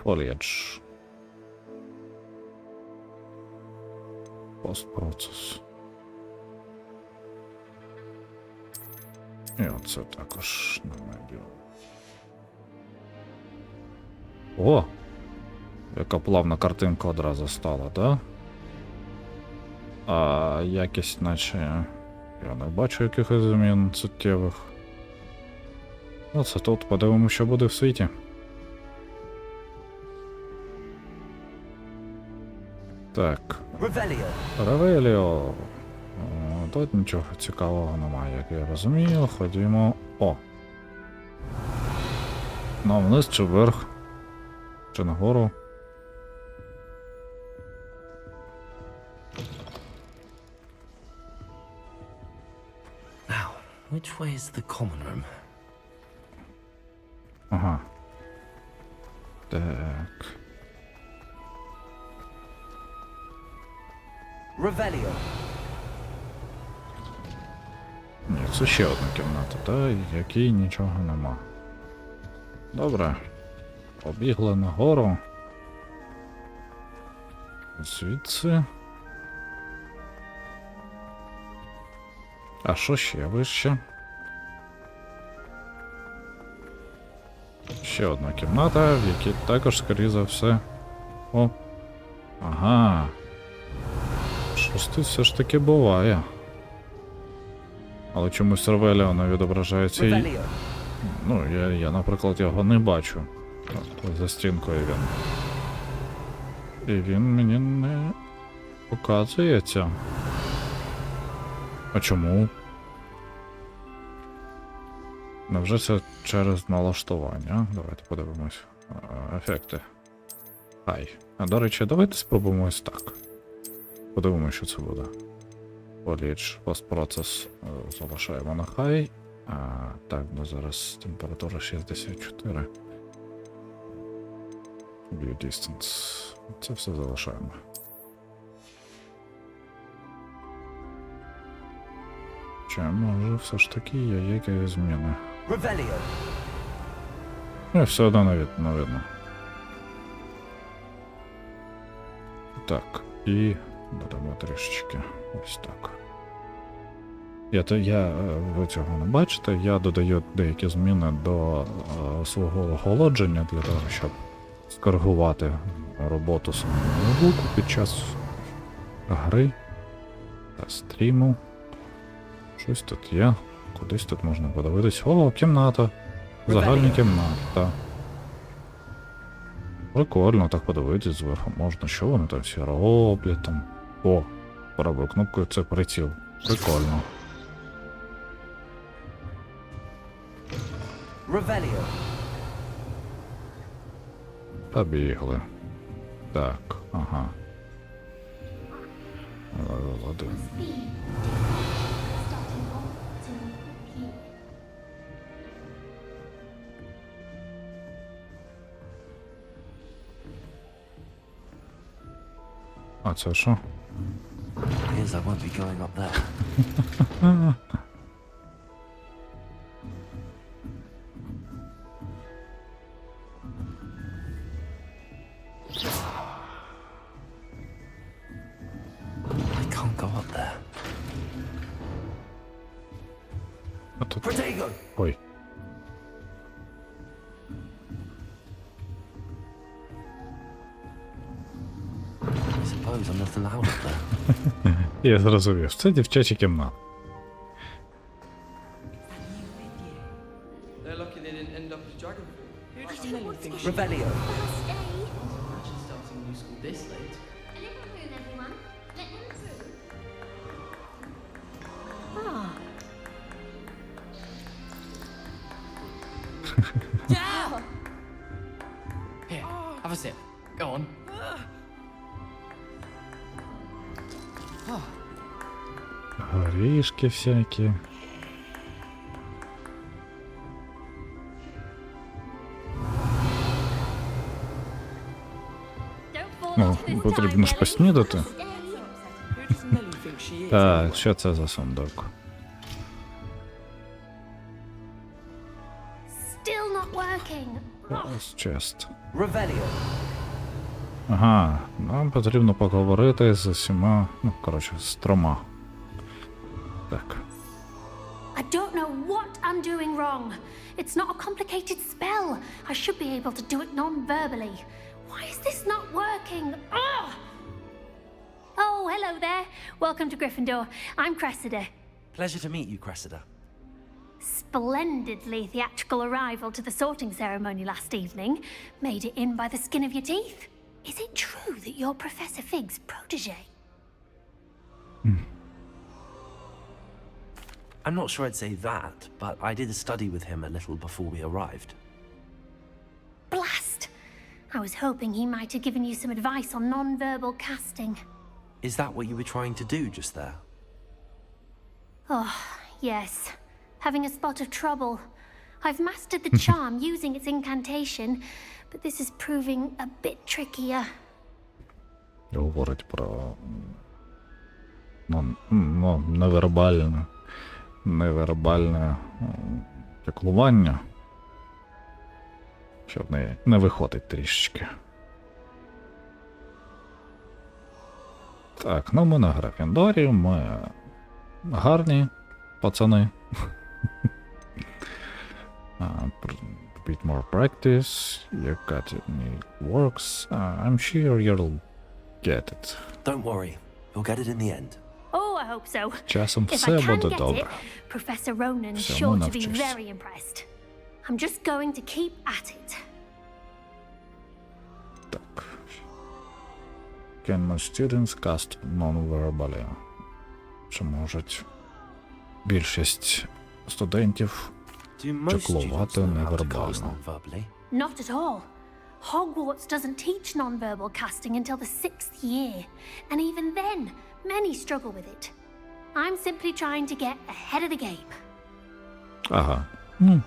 Foliage. Постпроцес. І оце також на Medium. О! Яка плавна картинка одразу стала, да? А якість наче... Я не бачу якихось змін суттєвих. Оце тут подивимося, що буде в світі. Так. Ревеліо. Тут нічого цікавого немає, як я розумію. Ходімо. О! Ну, вниз чи вверх? Чи нагору? Now, which way is the common room? Ага. Так. Revelio. Ні, це ще одна кімната, та якій нічого нема. Добре. Побігли нагору. Звідси. А що ще вище? Ще одна кімната, в якій також, скоріше за все... О! Ага. Щось тут все ж таки буває. Але чомусь Ревеліо не відображається і... Ну, я, наприклад, його не бачу. За стінкою він. І він мені не показується. А чому? Невже це через налаштування? Давайте подивимось. Ефекти. Хай. А до речі, давайте спробуємо ось так. Подивимось, що це буде. Foliage, постпроцес залишаємо на хай. Так, ну зараз температура 64. View distance. Це все залишаємо. Чи може все ж таки є якісь зміни? Все одно не видно. Так, і додамо трішечки ось так. Ви цього не бачите, я додаю деякі зміни до свого охолодження для того, щоб скоригувати роботу самого ноутбуку під час гри та стріму. Щось тут є, кудись тут можна подивитись. О, кімната! Загальна кімната. Прикольно, так подивитись зверху можна. Що вони там всі роблять там? О, правою кнопкою це приціл. Прикольно. Revelio. Побігли. Так, ага. Левел 1. А це що? Appears I won't be going up there. I can't go up there. А тут... Protego. Ой. I suppose I'm not allowed up there. Я зрозумів. Це дівчачі кімната. They're lucky they didn't end up as dragon fruit. Who doesn't think Revelio. imagine starting new school this late? Here, have a sip. Go on. Горішки всякі. Ну, потрібно ж поснідати. Так, що це за сундук? Still not working. Ось чест. Revelio. Ага, нам потрібно поговорити з усіма, ну, коротше, з трьома. Так. I don't know what I'm doing wrong. It's not a complicated spell. I should be able to do it non-verbally. Why is this not working? Ugh! Oh, hello there. Welcome to Gryffindor. I'm Cressida. Pleasure to meet you, Cressida. Splendidly theatrical arrival to the sorting ceremony last evening. Made it in by the skin of your teeth. Is it true that you're Professor Fig's protege? I'm not sure I'd say that, but I did study with him a little before we arrived. Blast! I was hoping he might have given you some advice on non-verbal casting. Is that what you were trying to do just there? Oh, yes. Having a spot of trouble. I've mastered the charm using its incantation, but this is proving a bit trickier. Говорить про невербальне піклування. Що в неї не виходить трішечки. Так, ну ми на Гриффіндорі, ми гарні пацани. A bit more practice, you got it, it works, I'm sure you'll get it. Don't worry, you'll get it in the end. Oh, I hope so. Часом If I все can буде get добре. it, Professor Ronan's Всьому sure to be навчишся. very impressed. I'm just going to keep at it. Так. Can my students cast non-verbally? Чи можуть більшість студентів Do most students чеклувати know how to cast невербально? non-verbally? Not at all. Hogwarts doesn't teach non-verbal casting until the 6th year, and even then, many struggle with it. I'm simply trying to get ahead of the game. Ага. Ну,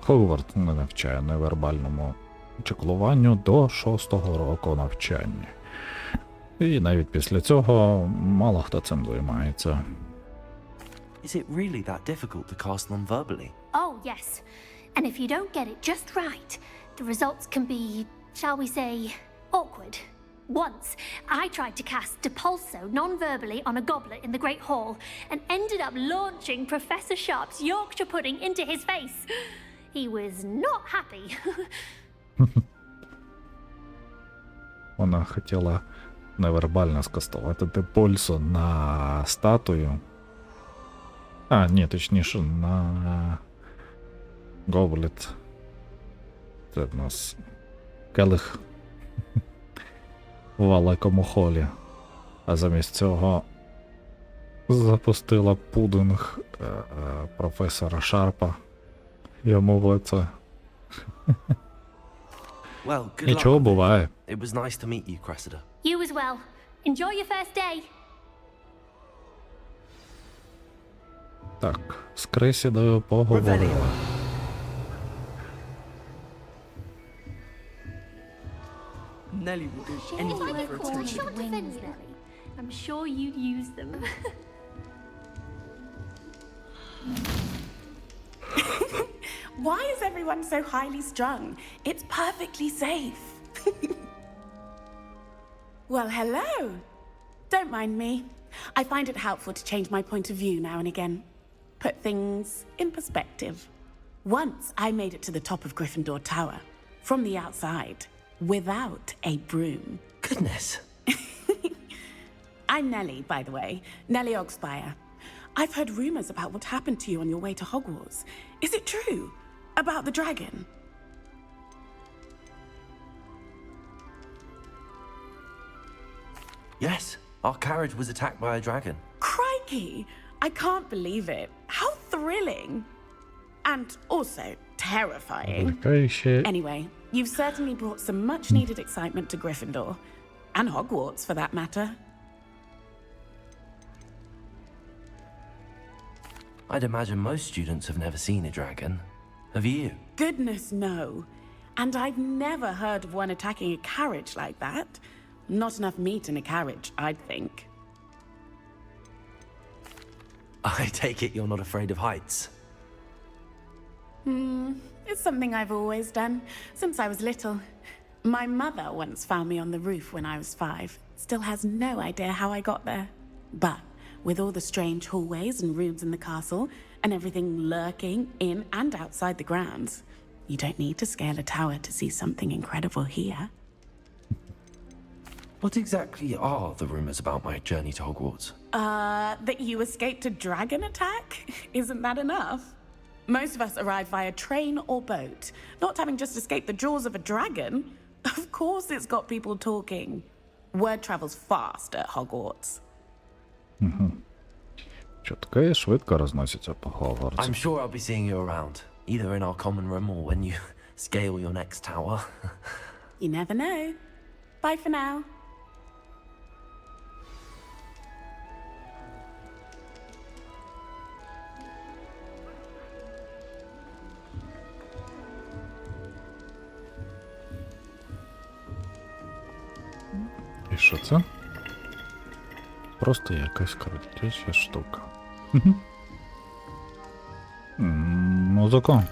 Хогвартс не навчає невербальному чеклуванню до 6-го року навчання. І навіть після цього мало хто цим займається. Is it really that difficult to cast non-verbally? Oh, yes. And if you don't get it just right, the results can be, shall we say, awkward. Once, I tried to cast Depulso non-verbally on a goblet in the Great Hall and ended up launching Professor Sharp's Yorkshire pudding into his face. He was not happy. Вона хотіла невербально скастувати Депульсо на статую. А, ні, точніше, на Гоблет. Це в нас келих в великому холі. А замість цього запустила пудинг професора Шарпа йому в лице. Well, good luck. Нічого буває. It was nice to meet you, Cressida. You as well. Enjoy your first day. Так, з Кресідою поговорили. Nelly will do If I anything get for caught, I attention. shan't defend Nelly. I'm sure you'd use them. Why is everyone so highly strung? It's perfectly safe. Well, hello. Don't mind me. I find it helpful to change my point of view now and again. Put things in perspective. Once I made it to the top of Gryffindor Tower, from the outside, without a broom. Goodness. I'm Nellie, by the way. Nellie Ogspire. I've heard rumors about what happened to you on your way to Hogwarts. Is it true? About the dragon? Yes, our carriage was attacked by a dragon. Crikey! I can't believe it. How thrilling! And also terrifying. Very shit. Anyway, you've certainly brought some much-needed excitement to Gryffindor. And Hogwarts, for that matter. I'd imagine most students have never seen a dragon. Have you? Goodness, no. And I've never heard of one attacking a carriage like that. Not enough meat in a carriage, I'd think. I take it you're not afraid of heights. It's something I've always done, since I was little. My mother once found me on the roof when I was 5. Still has no idea how I got there. But with all the strange hallways and rooms in the castle, and everything lurking in and outside the grounds, you don't need to scale a tower to see something incredible here. What exactly are the rumors about my journey to Hogwarts? That you escaped a dragon attack? Isn't that enough? Most of us arrive via train or boat, not having just escaped the jaws of a dragon. Of course it's got people talking. Word travels fast at Hogwarts. Чутки швидко розносяться по Хогвартсу. I'm sure I'll be seeing you around, either in our common room or when you scale your next tower. You never know. Bye for now. І що це? Просто якась крутяча штука. Музику.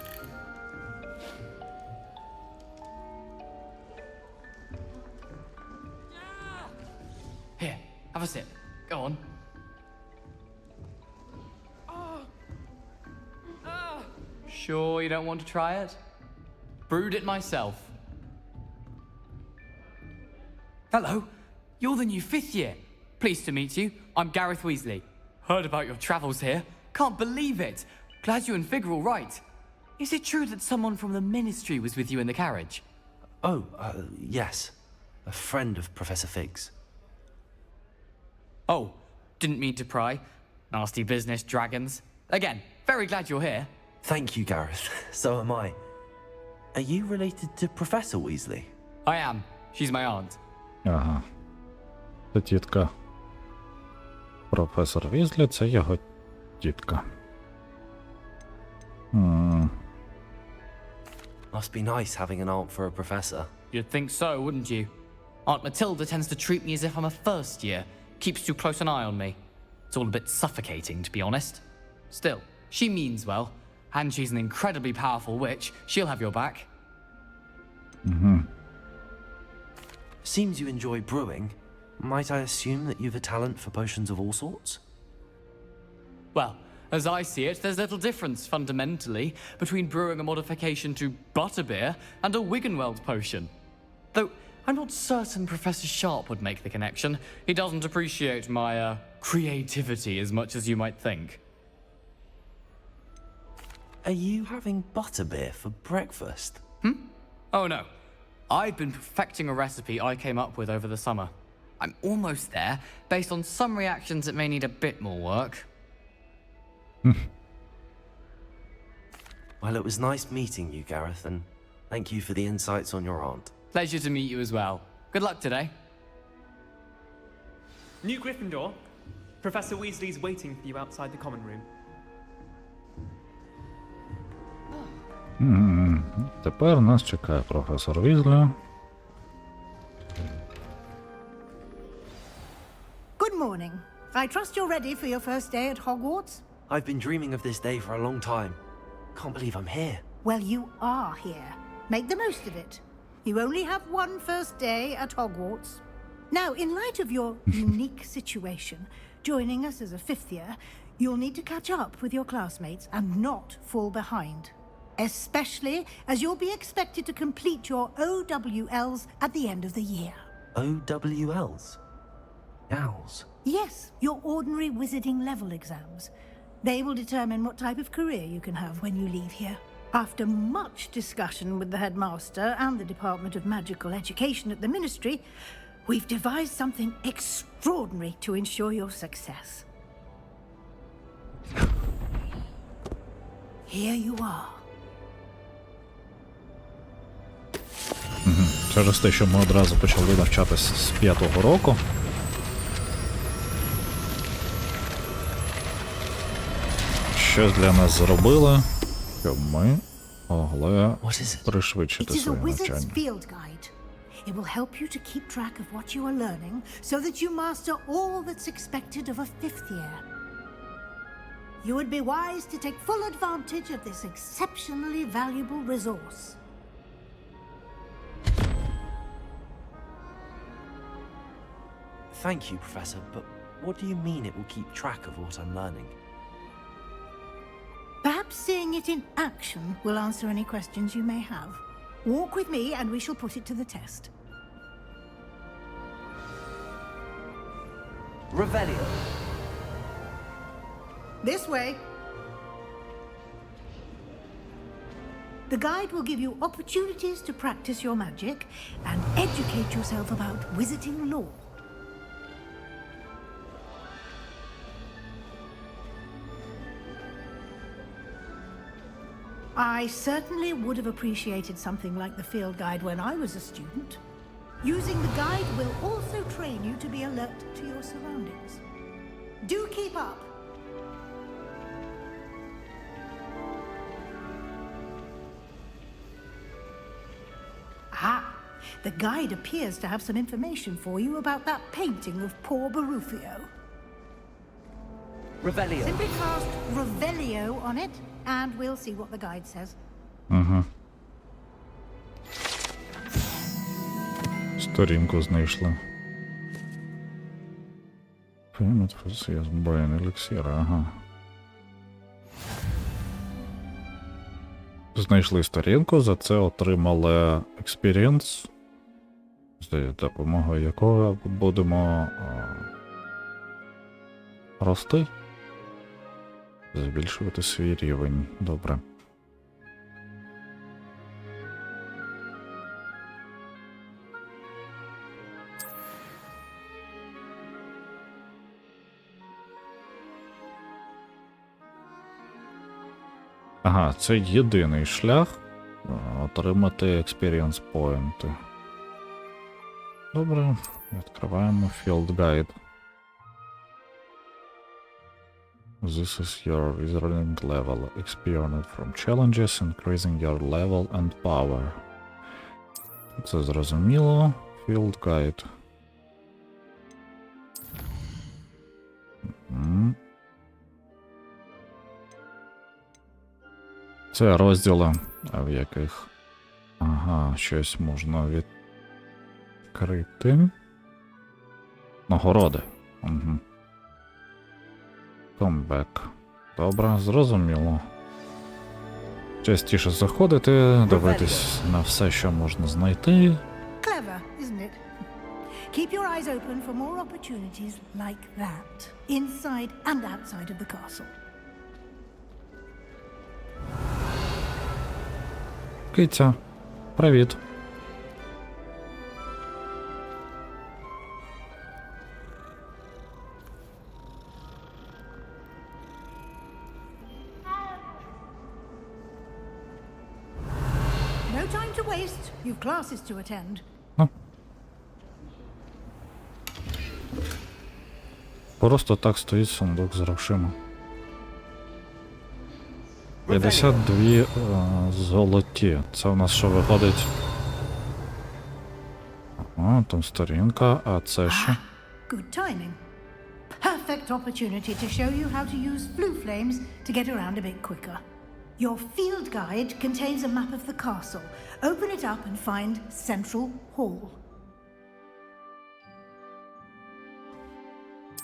Here, have a sip. Go on. Sure you don't want to try it? Brewed it myself. Hello, you're the new 5th year. Pleased to meet you. I'm Gareth Weasley. Heard about your travels here. Can't believe it. Glad you and Fig are all right. Is it true that someone from the Ministry was with you in the carriage? Oh, yes. A friend of Professor Fig's. Oh, didn't mean to pry. Nasty business, dragons. Again, very glad you're here. Thank you, Gareth. So am I. Are you related to Professor Weasley? I am. She's my aunt. Ага. Це тітка. Професор Візлі, це його тітка. Must be nice having an aunt for a professor. You'd think so, wouldn't you? Aunt Matilda tends to treat me as if I'm a first year. Keeps too close an eye on me. It's all a bit suffocating, to be honest. Still, she means well. And she's an incredibly powerful witch. She'll have your back. Seems you enjoy brewing. Might I assume that you've a talent for potions of all sorts? Well, as I see it, there's little difference, fundamentally, between brewing a modification to butterbeer and a Wiggenweld potion. Though, I'm not certain Professor Sharp would make the connection. He doesn't appreciate my, creativity as much as you might think. Are you having butterbeer for breakfast? Oh no. I've been perfecting a recipe I came up with over the summer. I'm almost there, based on some reactions that may need a bit more work. Well, it was nice meeting you, Gareth, and thank you for the insights on your aunt. Pleasure to meet you as well. Good luck today. New Gryffindor. Professor Weasley's waiting for you outside the common room. Тепер нас чекає професор Візлі. Good morning. I trust you're ready for your first day at Hogwarts? I've been dreaming of this day for a long time. Can't believe I'm here. Well, you are here. Make the most of it. You only have one first day at Hogwarts. Now, in light of your unique situation, joining us as a 5th year, you'll need to catch up with your classmates and not fall behind. Especially as you'll be expected to complete your OWLs at the end of the year. OWLs? Owls? Yes, your ordinary wizarding level exams. They will determine what type of career you can have when you leave here. After much discussion with the headmaster and the Department of Magical Education at the Ministry, we've devised something extraordinary to ensure your success. Here you are. Через те, що ми одразу почали навчатись з 5-го року. щось для нас зробили, щоб ми могли It пришвидшити is a своє wizard's навчання. field guide. It will help you to keep track of what you are learning so that you master all that's expected of a 5th year. You would be wise to take full advantage of this exceptionally valuable resource. Thank you, Professor, but what do you mean it will keep track of what I'm learning? Perhaps seeing it in action will answer any questions you may have. Walk with me and we shall put it to the test. Revelio. This way. The guide will give you opportunities to practice your magic and educate yourself about wizarding lore. I certainly would have appreciated something like the field guide when I was a student. Using the guide will also train you to be alert to your surroundings. Do keep up. Ah, the guide appears to have some information for you about that painting of poor Barufio. Revelio. Simply cast Revelio on it, and we'll see what the guide says. Угу. Сторінку знайшли. Привіт, я зброєний еліксир, ага. Знайшли сторінку, за це отримали експірієнс, за допомогою якого будемо рости, збільшувати свій рівень. Добре. Ага, це єдиний шлях отримати experience поінти. Добре, відкриваємо Field Guide. This is your wizarding level. Experience from challenges, increasing your level and power. Це зрозуміло. Field Guide. Це розділи, в яких щось можна відкрити. Нагороди. Угу. Come back. Добре, зрозуміло. Частіше заходити, дивитись на все, що можна знайти. Clever, isn't it? Keep your eyes open for more opportunities like that, inside and outside of the castle. Киця, привіт. No time to waste. You've classes to attend. Просто так стоїть сундук з грошима. 52 золоті. Це в нас що виходить? Ага, там сторінка, а це що? Good timing. Perfect opportunity to show you how to use blue flames to get around a bit quicker. Your field guide contains a map of the castle. Open it up and find Central Hall.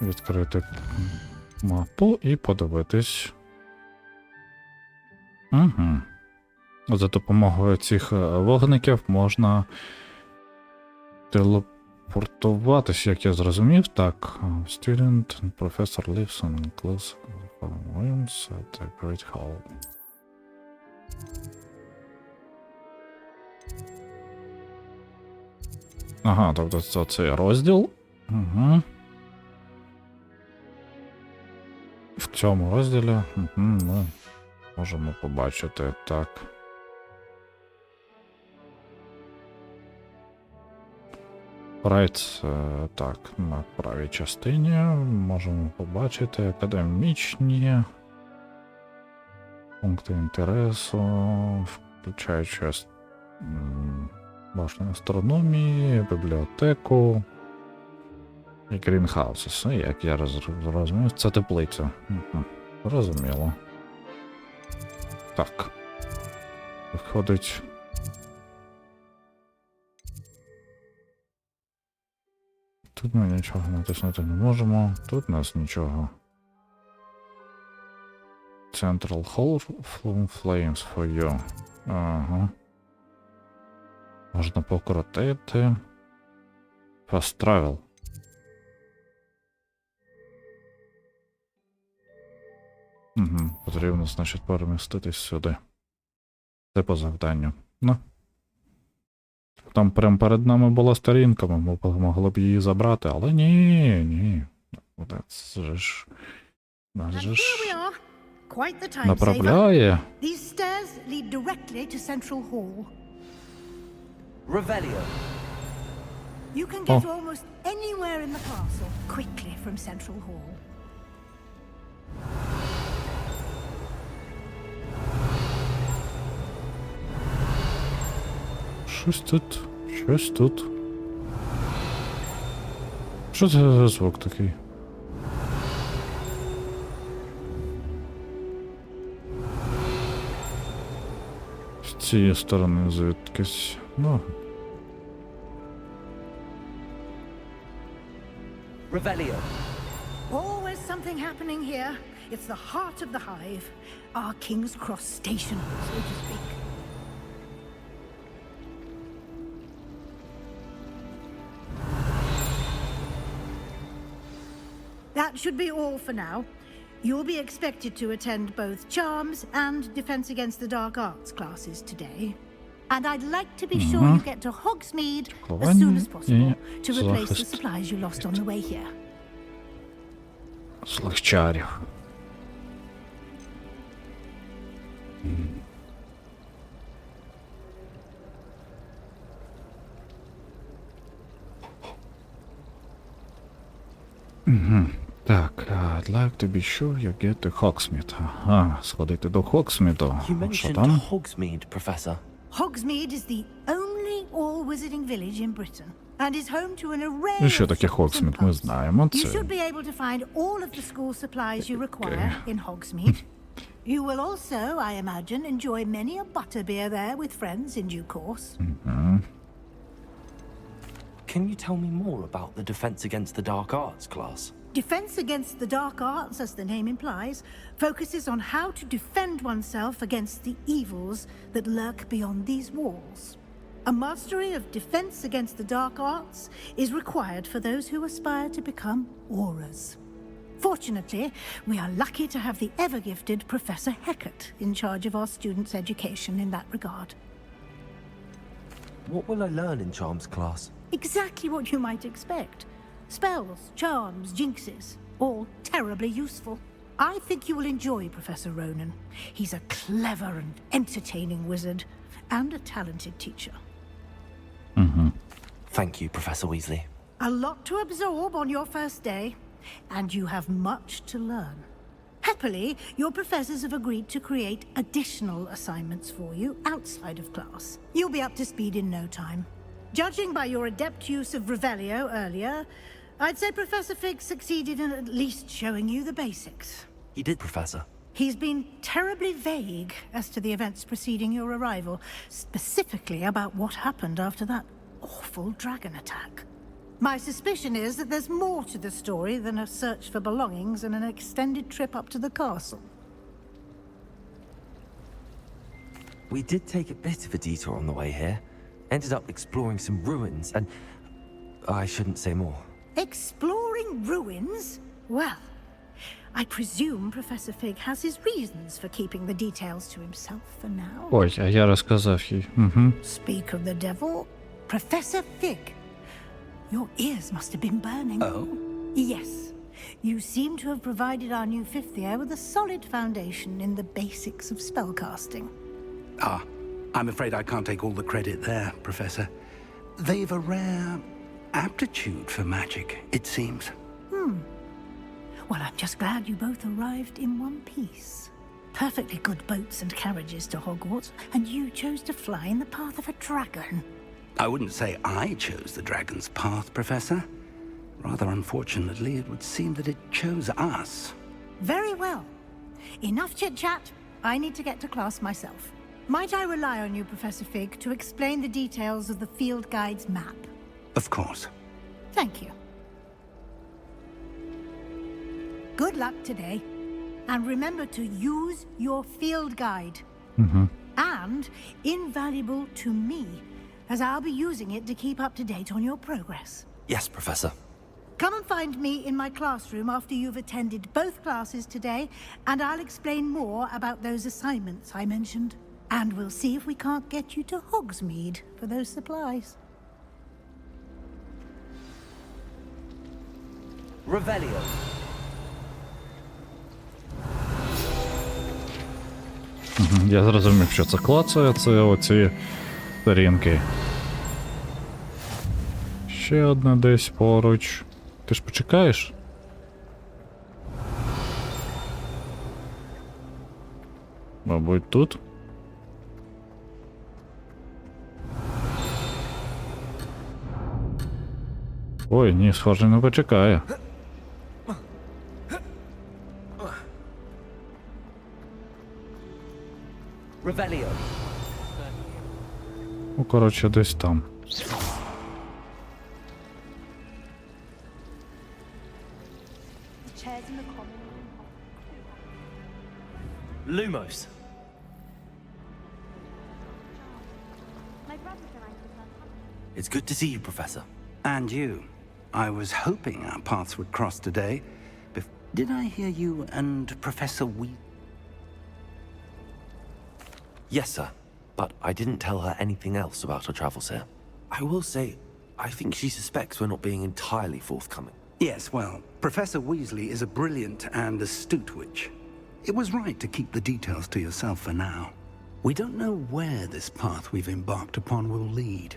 Відкрити мапу і подивитись. Угу. За допомогою цих вогників можна телепортуватись, як я зрозумів. Так, student, professor lives on close rooms at the Great Hall. Ага, тобто це цей розділ. Угу. В цьому розділі ми можемо побачити, так. Райт, так, на правій частині можемо побачити академічні Пункти інтересу, включаючи башню астрономії, бібліотеку і грінхаусес. Як я розумію, це теплиця. Розуміло. Так. Виходить. Тут ми нічого натиснути не можемо, тут у нас нічого. Central Hall Flames for you. Ага. Можна покрутити. Fast Travel. Потрібно, значить, переміститись сюди. Це по завданню. Ну. Там прямо перед нами була сторінка, ми могли б її забрати, але ні. Це ж... Нас же ж... направляє. These stairs lead directly to Central Hall. Revelio. You can get almost anywhere in the castle quickly from Central Hall. Щось тут. Що це за звук такий? З цієї сторони звідкись. Ну. Revelio. Always something happening here. It's the heart of the hive. Our King's Cross station, so to speak. That should be all for now. You'll be expected to attend both Charms and Defense Against the Dark Arts classes today. And I'd like to be sure you get to Hogsmeade as soon as possible to replace the supplies you lost on the way here. Злих чарів. Так, I'd like to be sure you get to Hogsmeade. Ага, сходити до Хоксміду. You Що mentioned там? Hogsmeade, Professor. Hogsmeade is the only all-wizarding village in Britain and is home to an array І що of таке shops and Хоксмід, ми pubs. знаємо. You Це should be able to find all of the school supplies you require in Hogsmeade. You will also, I imagine, enjoy many a butterbeer there with friends in due course. Can you tell me more about the Defense Against the Dark Arts class? Defense Against the Dark Arts, as the name implies, focuses on how to defend oneself against the evils that lurk beyond these walls. A mastery of Defense Against the Dark Arts is required for those who aspire to become Aurors. Fortunately, we are lucky to have the ever-gifted Professor Heckert in charge of our students' education in that regard. What will I learn in Charms class? Exactly what you might expect. Spells, charms, jinxes, all terribly useful. I think you will enjoy Professor Ronan. He's a clever and entertaining wizard, and a talented teacher. Thank you, Professor Weasley. A lot to absorb on your first day, and you have much to learn. Happily, your professors have agreed to create additional assignments for you outside of class. You'll be up to speed in no time. Judging by your adept use of Revelio earlier, I'd say Professor Fig succeeded in at least showing you the basics. He did, Professor. He's been terribly vague as to the events preceding your arrival, specifically about what happened after that awful dragon attack. My suspicion is that there's more to the story than a search for belongings and an extended trip up to the castle. We did take a bit of a detour on the way here. Ended up exploring some ruins, and I shouldn't say more. Exploring ruins? Well, I presume Professor Fig has his reasons for keeping the details to himself for now. Ой, а я розказав їй. Speak of the devil. Professor Fig, your ears must have been burning. Oh? Yes. You seem to have provided our new fifth year with a solid foundation in the basics of spellcasting. Ah, I'm afraid I can't take all the credit there, Professor. They've a rare aptitude for magic, it seems. Well, I'm just glad you both arrived in one piece. perfectly good boats and carriages to Hogwarts, and you chose to fly in the path of a dragon. I wouldn't say I chose the dragon's path, Professor. Rather unfortunately, it would seem that it chose us. Very well. Enough chit-chat. I need to get to class myself. Might I rely on you, Professor Fig, to explain the details of the field guide's map? Of course. Thank you. Good luck today. And remember to use your field guide. And invaluable to me, as I'll be using it to keep up to date on your progress. Yes, Professor. Come and find me in my classroom after you've attended both classes today, and I'll explain more about those assignments I mentioned. And we'll see if we can't get you to Hogsmeade for those supplies. Revelio. Я зрозумів, що це клацає, це оці сторінки. Ще одна десь поруч. Ти ж почекаєш? Мабуть, тут? Ой, ні, схоже, не почекає. Revelio. Ну, коротше, десь там. Lumos. It's good to see you, Professor. And you. I was hoping our paths would cross today. Did I hear you and Professor Yes, sir. But I didn't tell her anything else about her travels here. I will say, I think she suspects we're not being entirely forthcoming. Yes, well, Professor Weasley is a brilliant and astute witch. It was right to keep the details to yourself for now. We don't know where this path we've embarked upon will lead.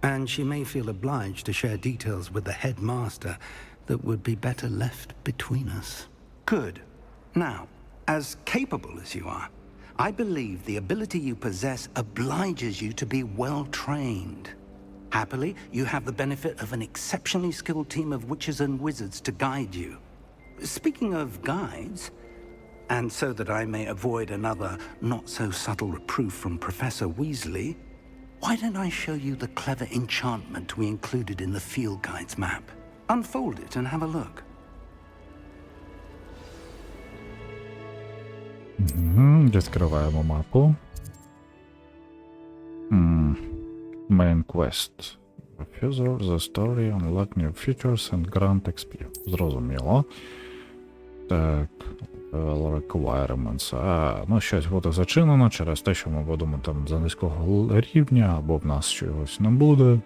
And she may feel obliged to share details with the headmaster that would be better left between us. Good. Now, as capable as you are, I believe the ability you possess obliges you to be well-trained. Happily, you have the benefit of an exceptionally skilled team of witches and wizards to guide you. Speaking of guides, and so that I may avoid another not-so-subtle reproof from Professor Weasley, why don't I show you the clever enchantment we included in the field guide's map? Unfold it and have a look. Відкриваємо мапу. Main quest. Refusal, the story, unlock new features and grant XP. Зрозуміло. Так, requirements. Ну, щось буде зачинено через те, що ми будемо там за низького рівня, або в нас чогось не буде.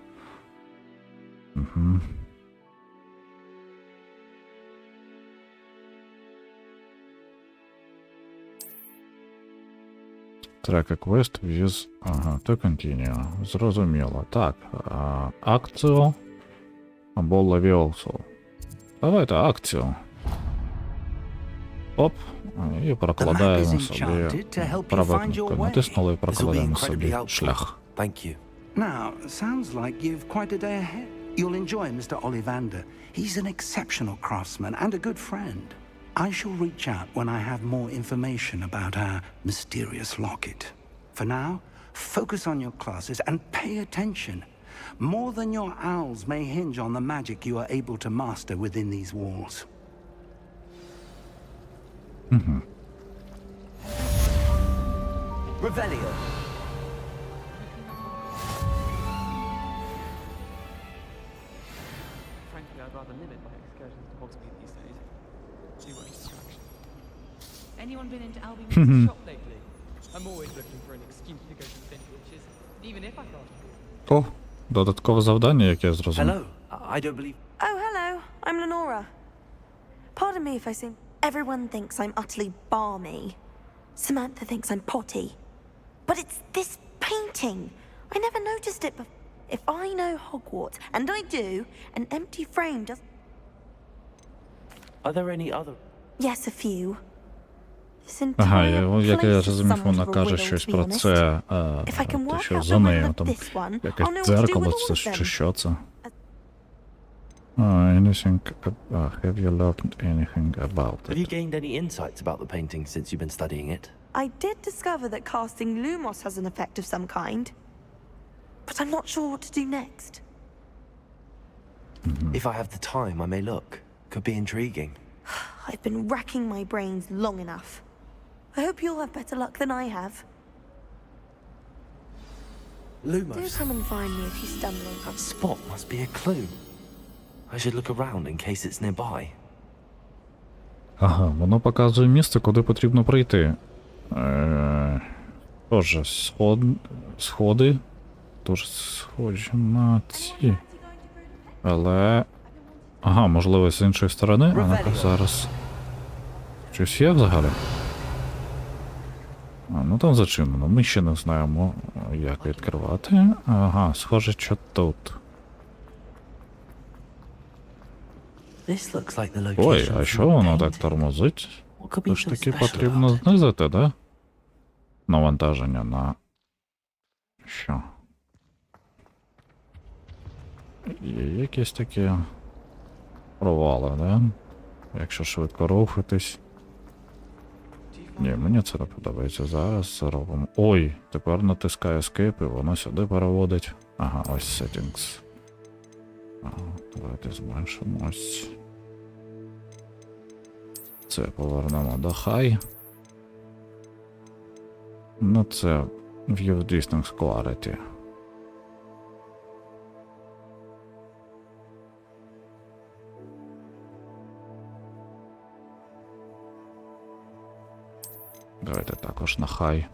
Track a quest with... to continue. Зрозуміло. Так, акцію або левіосу. Давайте акцію. Оп, і прокладаємо собі правою кнопкою. Натиснули і прокладаємо собі шлях. Now, sounds like you've quite a day ahead. You'll enjoy Mr. Ollivander. He's an exceptional craftsman and a good friend. I shall reach out when I have more information about our mysterious locket. For now, focus on your classes and pay attention. More than your owls may hinge on the magic you are able to master within these walls. Revelio. Frankly, I'd rather limit my excursions to Hogsmeade these days. Too much distraction. Anyone been into Albie's shop lately? I'm always looking for an excuse to go to Finch Witches, even if I can't. О, додаткове завдання, яке я зрозумів. Hello, I don't believe... Oh, hello. I'm Lenora. Pardon me if I seem... Everyone thinks I'm utterly balmy. Samantha thinks I'm potty. But it's this painting. I never noticed it before. If I know Hogwarts, and I do, an empty frame does... Are there any other... Yes, a few. This Ага, entire як я place is розумів, somewhat вона of a каже riddle, щось to be про honest. це, If I can те, work що out за the riddle нею, of там this one, I'll якесь know what to do дзеркало, with all це of чи them. що це? Anything, have you learned anything about Have you it? gained any insights about the painting since you've been studying it? I did discover that casting Lumos has an effect of some kind, but I'm not sure what to do next. If I have the time, I may look. Could be intriguing. I've been racking my brains long enough. I hope you'll have better luck than I have. Do Lumos. come and find me if you stumble. That spot must be a clue. I should look around in case it's nearby. Ага, воно показує місце, куди потрібно прийти. Тоже сходи. Дуже схожі на ці. Але... Ага, можливо, з іншої сторони. А ну-ка, зараз. Щось є взагалі? А, ну там зачинено. Ми ще не знаємо, як відкривати. Ага, схоже, що тут. This looks like the Ой, location а from що the воно так painting. тормозить? What could be Тож so таки special потрібно about it? знизити, да? Навантаження на... Що? Є якісь такі провали, да? Якщо швидко рухатись. Ні, мені це не подобається. Зараз зробимо. Ой, тепер натискаю Escape і воно сюди переводить. Ага, ось Settings. Ага, давайте зменшимо ось. Це повернемо до High. Ну це View Distance Clarity. Давайте також на High.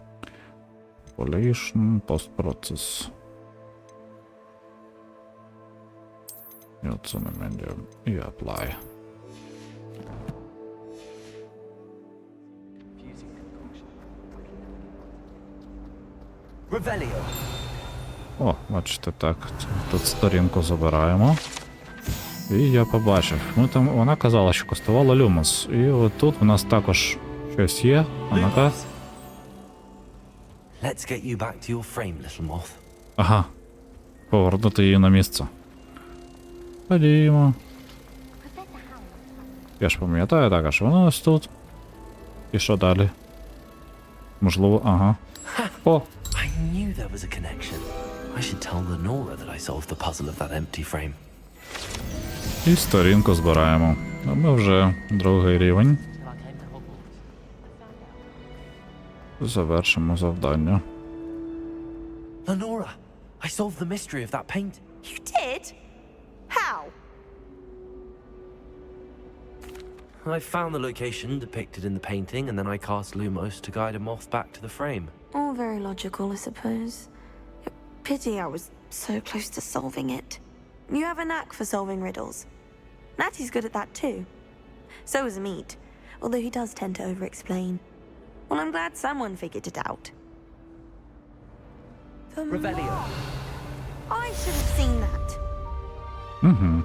Pollution, Post Process. І оце на Medium. І Apply. Revelio. О, бачите, так. Тут сторінку забираємо. І я побачив. Вона казала, що коштувала Люмос. І отут у нас також щось є. А ну-ка. Let's get you back to your frame, little moth. Ага. Повернути її на місце. Ходімо. Я ж пам'ятаю так, а що вона ось тут. І що далі? Можливо, ага. О! I knew there was a connection. I should tell Lenora that I solved the puzzle of that empty frame. І сторінку збираємо. А ми вже другий рівень. Завершимо завдання. Lenora, I solved the mystery of that painting. You did? How? I found the location depicted in the painting, and then I cast Lumos to guide a moth back to the frame. All very logical, I suppose. Pity I was so close to solving it. You have a knack for solving riddles. Natty's good at that too. So is Meat, although he does tend to over-explain. Well, I'm glad someone figured it out. Revelio. I should have seen that. Угу.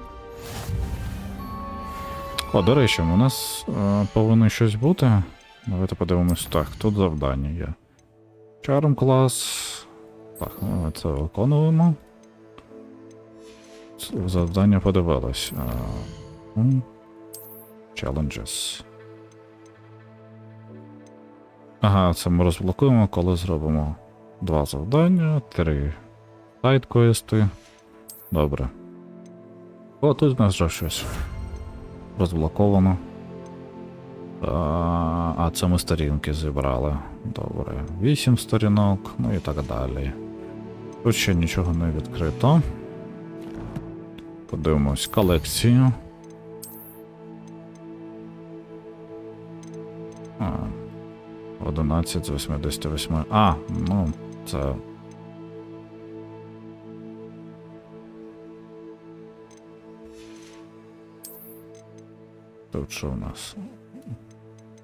О, до речі, у нас повинно щось бути. Давайте подивимось. Так, тут завдання є. Charm клас. Так, ми це виконуємо. Завдання подивилось. Challenges. Ага, це ми розблокуємо, коли зробимо 2 завдання, 3 сайд-квести. Добре. О, тут в нас вже щось розблоковано. А це ми сторінки зібрали. Добре. 8 сторінок, ну і так далі. Тут ще нічого не відкрито. Подивимось колекцію. 11 з 88. А, ну, це... Тут що у нас?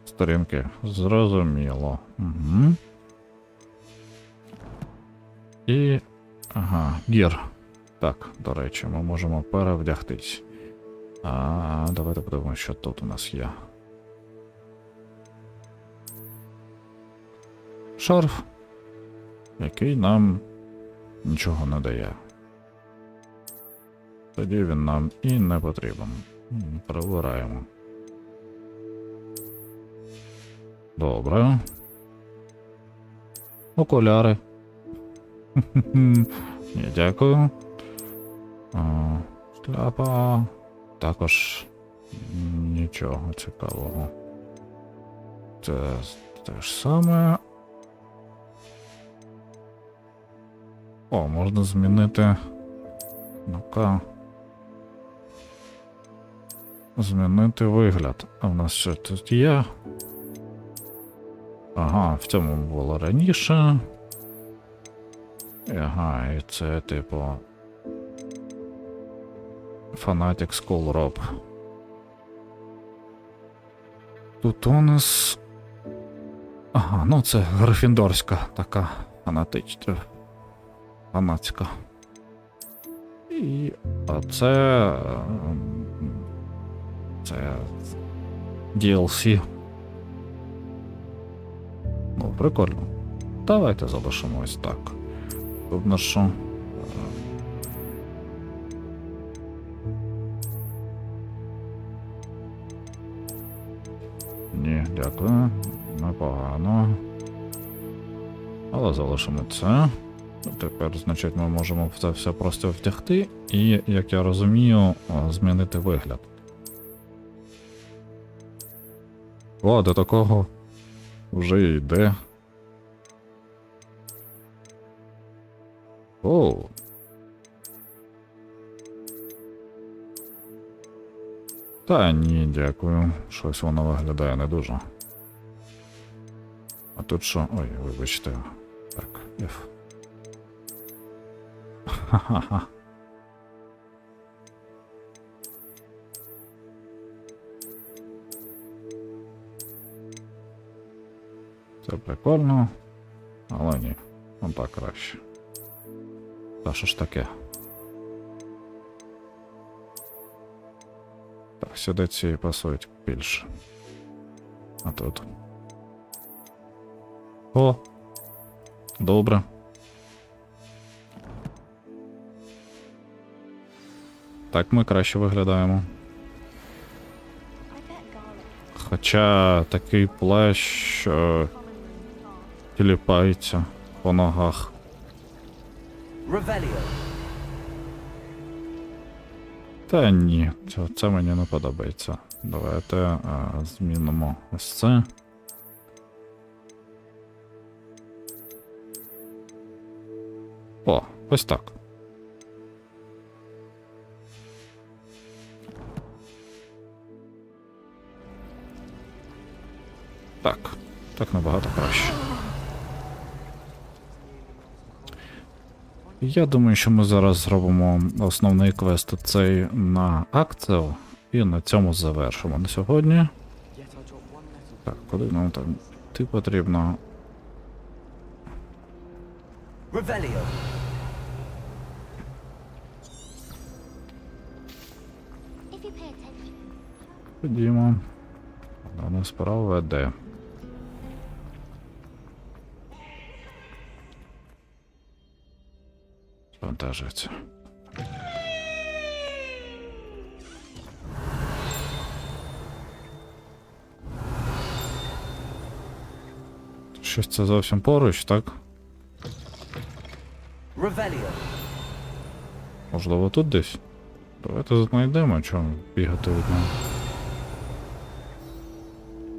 Сторінки. Зрозуміло. Угу. І... Ага, гір. Так, до речі, ми можемо перевдягтись. Давайте подивимося, що тут у нас є. шарф, який нам нічого не дає. Тоді він нам і не потрібен. Прибираємо. Добре. Окуляри. Ні, дякую. Шляпа. Також нічого цікавого. Це те ж саме. О, можна змінити. Ну-ка. Змінити вигляд. А в нас що тут є? Ага, в цьому було раніше. Ага, і це типу Fanatic School Rob. Тут у нас... Ага, ну це грифіндорська така фанатська. І оце... Це DLC. Ну, прикольно. Давайте залишимо ось так. Тут на що? Ні, дякую. Непогано. Але залишимо це. Тепер, значить, ми можемо це все просто втягти і, як я розумію, змінити вигляд. О, до такого вже йде. Оу. Та ні, дякую. Щось воно виглядає не дуже. А тут що? Ой, вибачте. Так, F. Ха-ха-ха. Це прикольно, але ні, он так краще. Та що ж таке? Так, сюди ці пасують більше. А тут. О! Добре. Так ми краще виглядаємо. Хоча такий плащ тіліпається по ногах. Та ні, це мені не подобається. Давайте змінимо ось це. О, ось так. Так набагато краще. Я думаю, що ми зараз зробимо основний квест цей на акцію і на цьому завершимо на сьогодні. Так, куди нам там йти потрібно? Ходімо. Вона справа веде. Вантажиться. Щось це зовсім поруч, так? Можливо, тут десь? Давайте знайдемо, чому бігати від мене.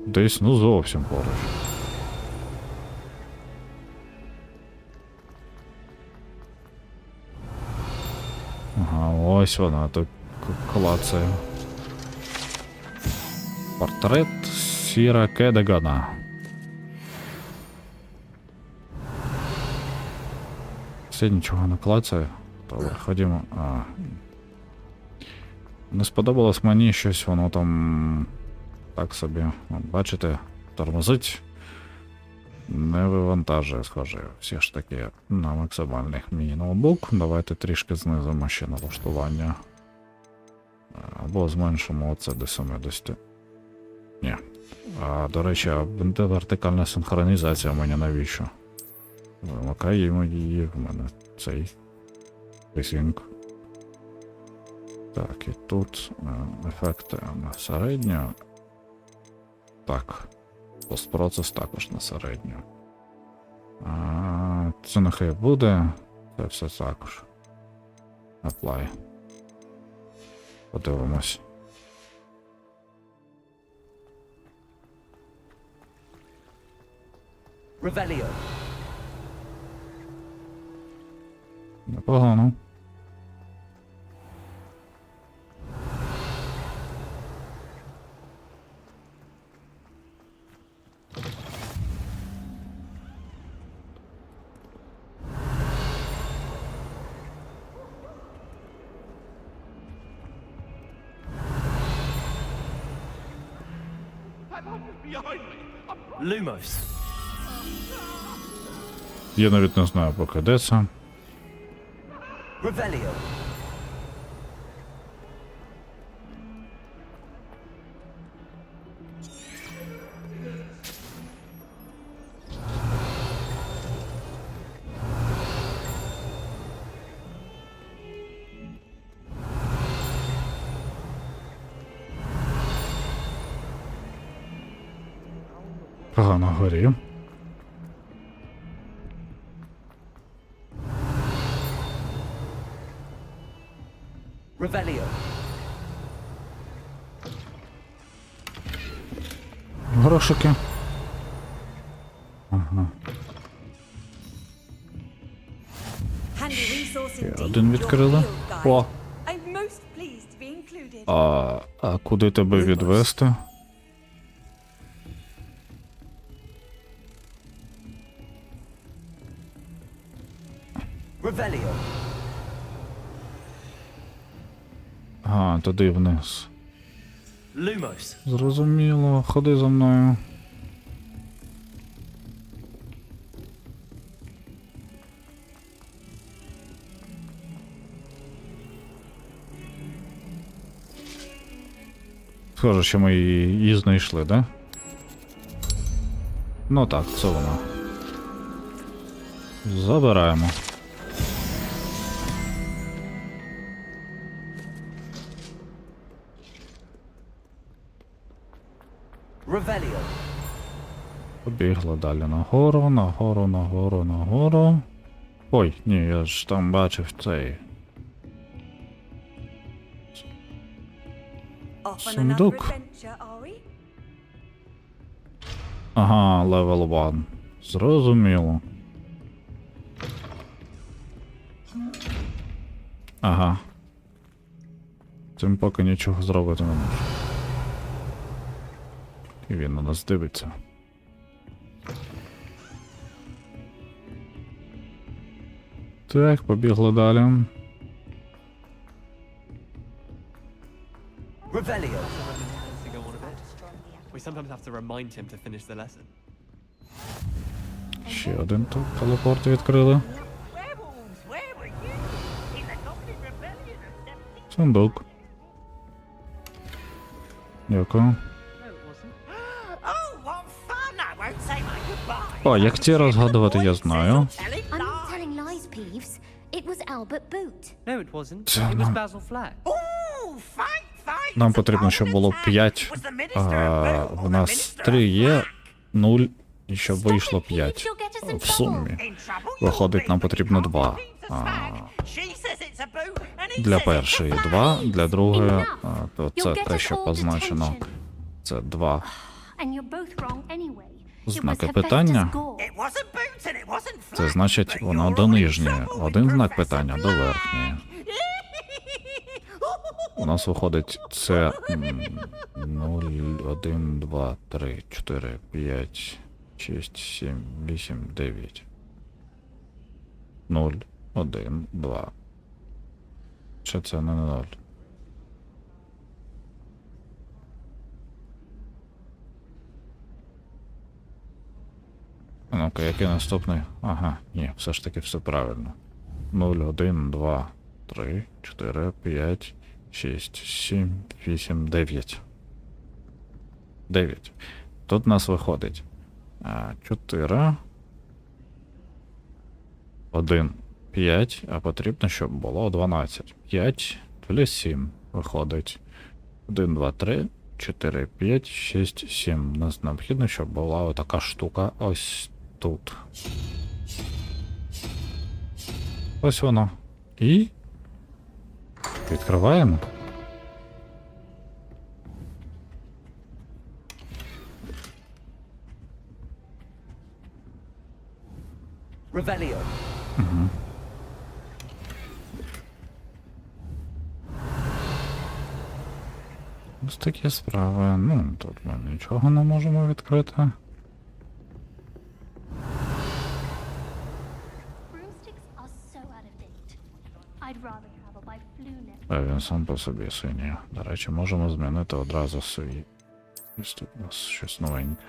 Десь, ну зовсім поруч. Ага, ось вона тут клацає. Портрет Сіра Кедегана. Все нічого не клацає. Добре, ходімо. Не сподобалось мені щось, воно там так собі, бачите, тормозить. Не вивантажує, схоже, все ж таки на максимальний мій ноутбук. Давайте трішки знизимо ще налаштування. Або зменшимо оце до 70. Ні, До речі, а вертикальна синхронізація в мене навіщо? Вимикаємо її, в мене цей ресінг. Так, і тут ефекти на середню. Так, постпроцес також на середню. Це нехай буде, це все також. Apply. Подивимось. Revelio. Непогано. Lumos. Я навіть не знаю, поки де це. Revelio. Погано горі. Revelio. Грошики. Ага. Ще один відкрили. О! А куди тебе відвести? Revelio. Туди вниз. Lumos. Зрозуміло, ходи за мною. Схоже, що ми її знайшли, да? Ну так, це вона. Забираємо. Revelio. Побігла далі нагору, нагору, нагору, нагору. Ой, ні, я ж там бачив цей. Сундук. Ага, левел 1. Зрозуміло. Ага. Цим поки нічого зробити не можу. І він на нас дивиться. Так, побігли далі. Revelio. We sometimes have to remind him to finish the lesson. Ще один тут телепорт відкрили. Сундук. Дякую. О, як ці розгадувати, я знаю. I'm not telling lies, Peeves. It was Albert Boot. No, it wasn't. Це It was нам- Basil Flack. Нам потрібно, щоб було 5. В нас 3 є, 0, і щоб вийшло 5. В сумі. Виходить, нам потрібно 2. Для першої 2, для другої, то це те, що позначено. Це 2. And you're both wrong anyway. Знаки питання. Це значить, воно до нижньої. Один знак питання до верхньої. У нас виходить це 0, 1, 2, 3, 4, 5, 6, 7, 8, 9. 0, 1, 2. Чи це не 0? Ну-ка, який наступний? Ага, ні, все ж таки все правильно. 0, 1, 2, 3, 4, 5, 6, 7, 8, 9. 9. Тут у нас виходить 4, 1, 5, а потрібно, щоб було 12. 5 плюс 7 виходить. 1, 2, 3, 4, 5, 6, 7. У нас необхідно, щоб була отака штука ось тут. Ось воно. І відкриваємо. Revelio. Угу. Ось такі справи. Ну, тут ми нічого не можемо відкрити. Broomsticks are so out of date. I'd rather travel by flunet. А він сам по собі синій. До речі, можемо змінити одразу свій. Ось тут у нас щось новеньке.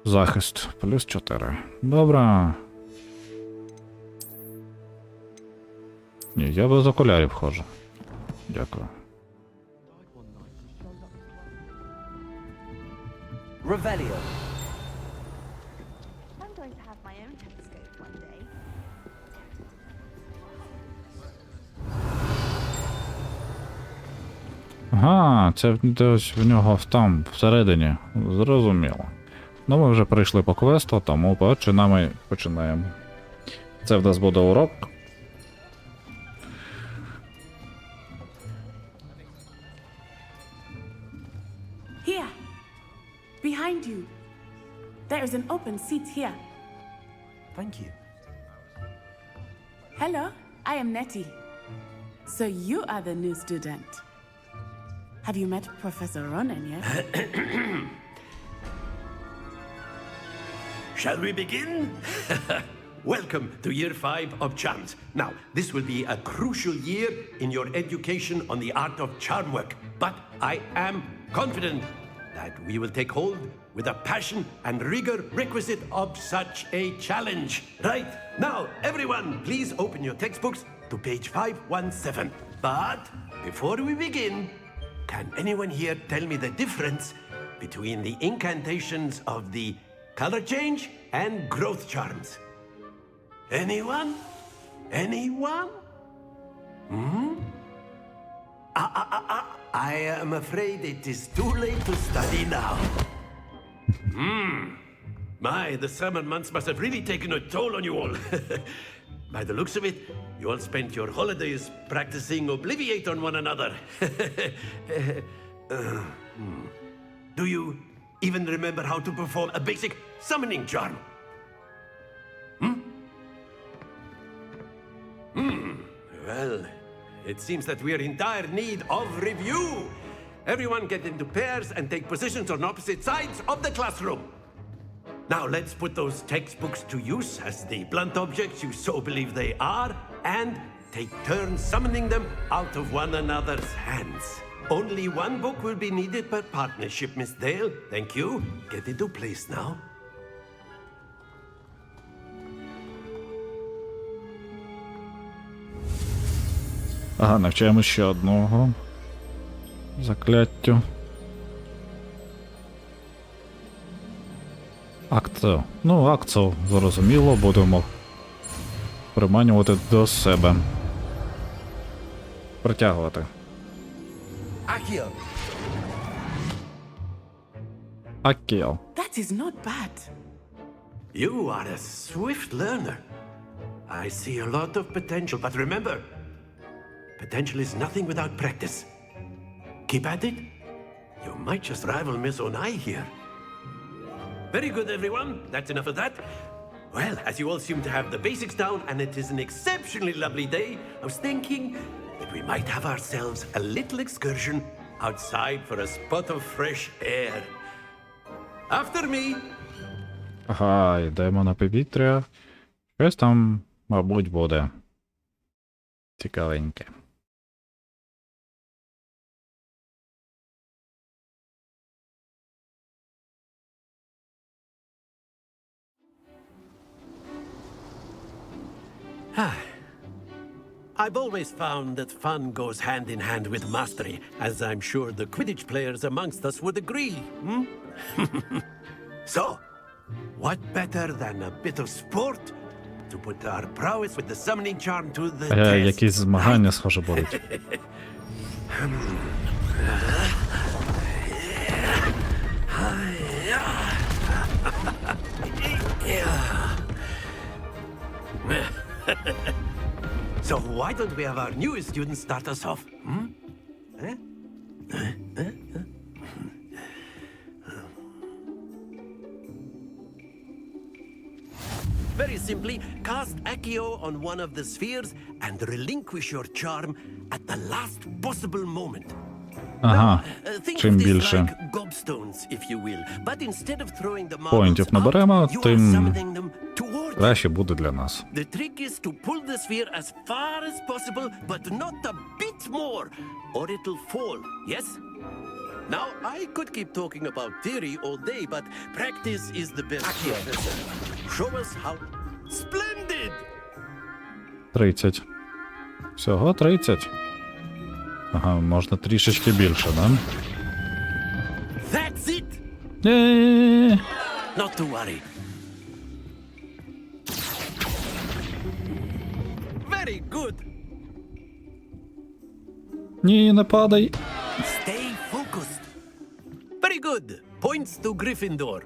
Захист. Плюс 4. Добре. Ні, я без окулярів ходжу. Дякую. Revelio. I'm going to have my own telescope one day. Ага, це десь в нього там, всередині. Зрозуміло. Ну, ми вже прийшли по квесту, тому починаємо. Це в нас буде урок. Here. Behind you. There is an open seat here. Thank you. Hello, I am Nettie. So you are the new student. Have you met Professor Ronan yet? Shall we begin? Welcome to year 5 of charms. Now, this will be a crucial year in your education on the art of charm work, but I am confident that we will take hold with the passion and rigor requisite of such a challenge. Right, now, everyone, please open your textbooks to page 517. But before we begin, can anyone here tell me the difference between the incantations of the color change and growth charms? Anyone? Anyone? Hmm? I am afraid it is too late to study now. My, the summer months must have really taken a toll on you all. By the looks of it, you all spent your holidays practicing Obliviate on one another. Do you even remember how to perform a basic summoning charm? Well, it seems that we are in dire need of review. Everyone get into pairs and take positions on opposite sides of the classroom. Now let's put those textbooks to use as the blunt objects you so believe they are, and take turns summoning them out of one another's hands. Only one book will be needed per partnership, Miss Dale. Thank you. Get into place now. Ага, навчаємо ще одного закляттю. Акцію. Ну, акцію, зрозуміло, будемо приманювати до себе. Притягувати. Accio. Акіл. That is not bad. You are a swift learner. I see a lot of potential, but remember, potential is nothing without practice. Keep at it. You might just rival Miss Onai here. Very good, everyone. That's enough of that. Well, as you all seem to have the basics down, and it is an exceptionally lovely day, I was thinking that we might have ourselves a little excursion outside for a spot of fresh air. After me. Ага, йдемо на повітря. Щось там, мабуть, буде цікавеньке. I've always found that fun goes hand in hand with mastery, as I'm sure the Quidditch players amongst us would agree. So, what better than a bit of sport to put our prowess with the summoning charm to the test? Якісь змагання, схоже, будуть. So why don't we have our newest student start us off? Very simply, cast Accio on one of the spheres and relinquish your charm at the last possible moment. Ага, Think чим of this більше like gobstones, if you will. But instead of throwing the marbles поінтів наберемо, out, you are тим summoning them towards краще буде для нас. The trick is to pull the sphere as far as possible, but not a bit more, or it'll fall, yes? Now, I could keep talking about theory all day, but practice is the best professor. Show us how. Splendid! 30. Всього 30. Ага, можна трішечки більше, да? That's it! Ні. Not to worry. Very good! Ні, не падай. Stay focused. Very good. Points to Gryffindor.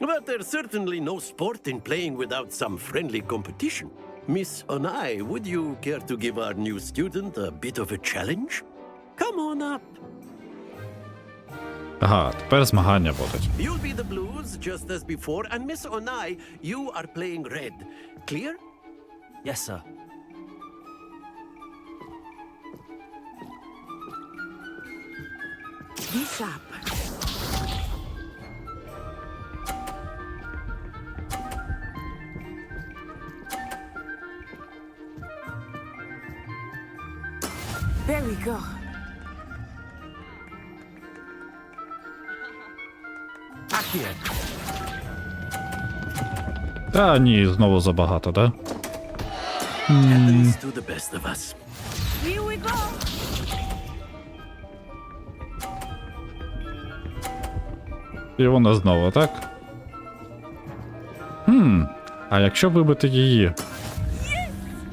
But there's certainly no sport in playing without some friendly competition. Miss Onai, would you care to give our new student a bit of a challenge? Come on up. Ага, тепер змагання будуть. You'll be the blues, just as before, and Miss Onai, you are playing red. Clear? Yes, sir. Be sharp. There we go. Accio. Та ні, знову забагато, да? Happens to the best of us. Here we go. І вона знову, так? А якщо вибити її?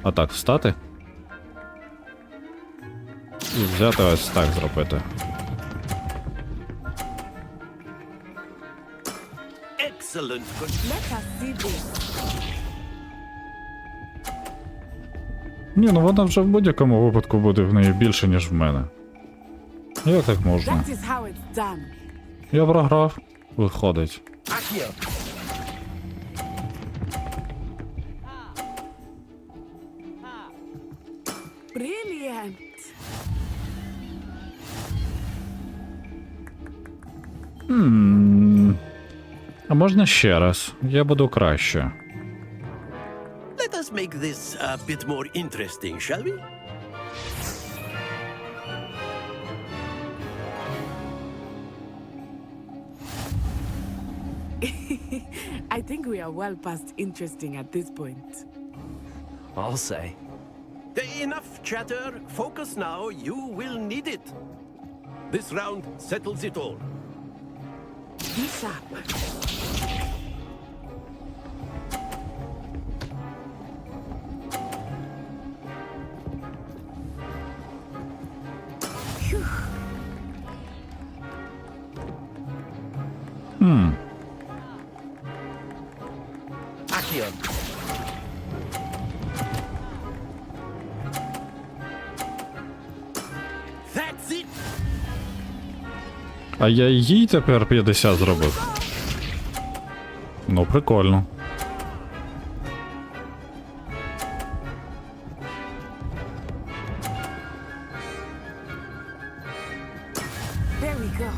А так, встати? І взяти ось так зробити. Excellent. Let us see this. Ні, ну вона вже в будь-якому випадку буде в неї більше, ніж в мене. Як так можна? That is how it's done. Я програв, виходить. Accio. Brilliant. А можна ще раз? Я буду краще. Let us make this a bit more interesting, shall we? I think we are well past interesting at this point. I'll say. Enough chatter. Focus now. You will need it. This round settles it all. Be sharp. Phew. Accio. That's it. А я їй тепер 50 зробив. Ну, прикольно. There we go.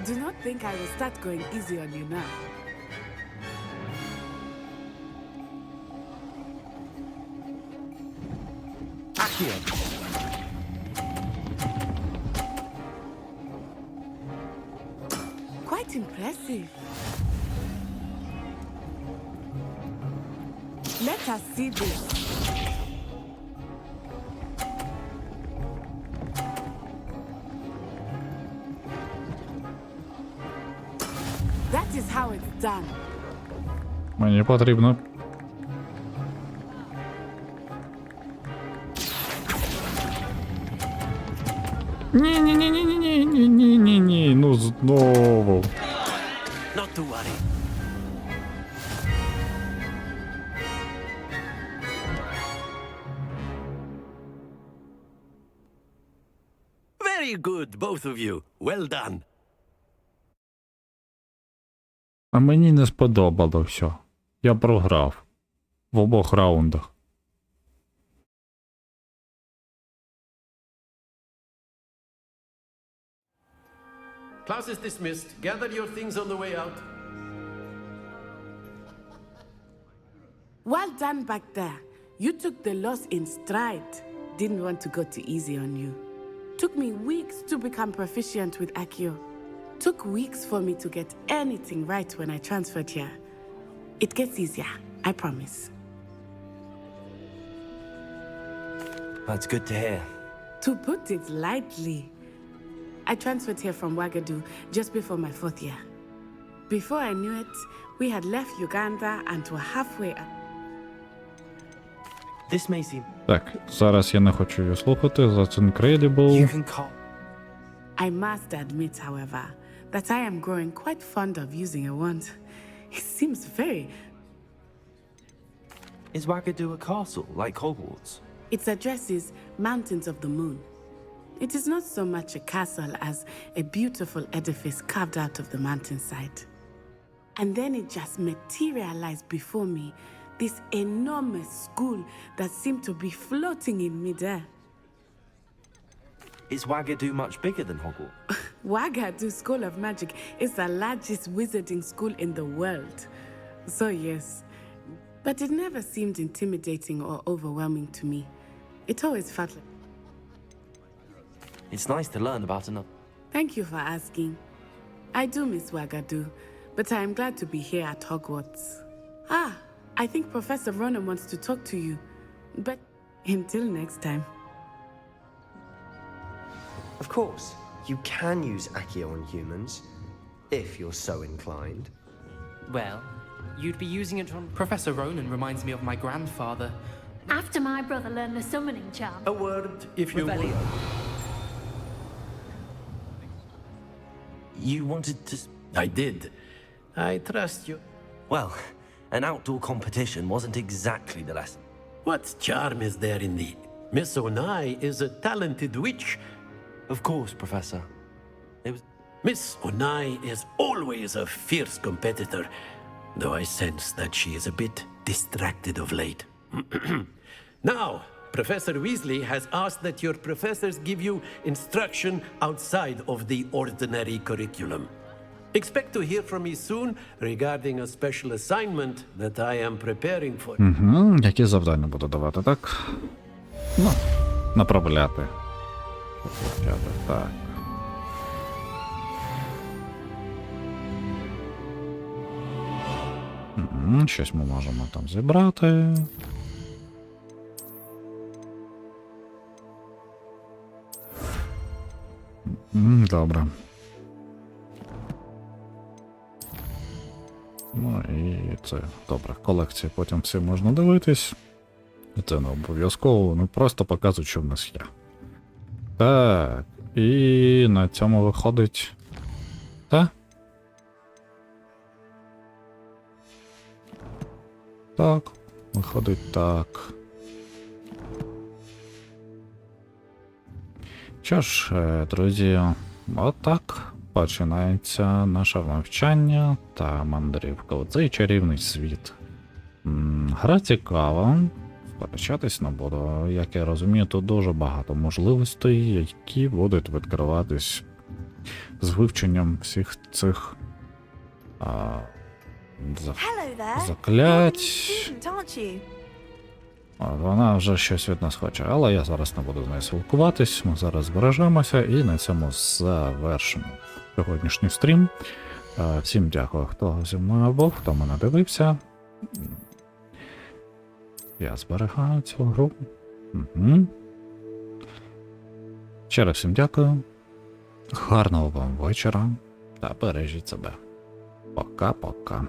Do not think I will start going easy on you now. Accio. Quite Quite impressive. Let us see this. That is how it's done. Мені потрібно. Ні, ну знову. Not to worry. Very good, both of you. Well done. А мені не сподобалося. Я програв. В обох раундах. Class is dismissed. Gather your things on the way out. Well done back there. You took the loss in stride. Didn't want to go too easy on you. Took me weeks to become proficient with Accio. Took weeks for me to get anything right when I transferred here. It gets easier, I promise. That's good to hear. To put it lightly, I transferred here from Ouagadougou just before my 4th year. Before I knew it, we had left Uganda and were halfway up. This may seem... Так, зараз я не хочу її слухати. That's incredible. You can call... I must admit, however, that I am growing quite fond of using a wand. It seems very... Is Ouagadougou a castle, like Hogwarts? Its address is Mountains of the Moon. It is not so much a castle as a beautiful edifice carved out of the mountainside. And then it just materialized before me, this enormous school that seemed to be floating in midair. Is Ouagadougou much bigger than Hogwarts? Ouagadougou School of Magic is the largest wizarding school in the world. So yes, but it never seemed intimidating or overwhelming to me. It always felt like... It's nice to learn about another... Thank you for asking. I do miss Ouagadougou, but I am glad to be here at Hogwarts. Ah, I think Professor Ronan wants to talk to you. But until next time. Of course, you can use Accio on humans, if you're so inclined. Well, you'd be using it on... Professor Ronan reminds me of my grandfather. After my brother learned the summoning charm. A word, if you will. You wanted to... I did. I trust you. Well, an outdoor competition wasn't exactly the lesson. What charm is there in the... Miss Onai is a talented witch. Of course, Professor. It was... Miss Onai is always a fierce competitor, though I sense that she is a bit distracted of late. Now, Professor Weasley has asked that your professors give you instruction outside of the ordinary curriculum. Expect to hear from me soon regarding a special assignment that I am preparing for. Які завдання буду давати, так? Ну, направляти. Так. Щось ми можемо там зібрати. Добре. Ну і це добре. Колекції потім всі можна дивитись. Це не обов'язково, ну просто показують, що в нас є. Так. І на цьому виходить. Так? Так. Виходить так. Що ж, друзі, отак починається наше навчання та мандрівка у цей чарівний світ. Гра цікава, сперечатись не буду. Як я розумію, тут дуже багато можливостей, які будуть відкриватись з вивченням всіх цих заклять. Вона вже щось від нас хоче, але я зараз не буду з нею спілкуватись, ми зараз збережемося і на цьому завершимо сьогоднішній стрім. Всім дякую, хто зі мною був, хто мене дивився. Я зберігаю цю гру. Угу. Ще раз всім дякую. Гарного вам вечора та бережіть себе. Пока-пока.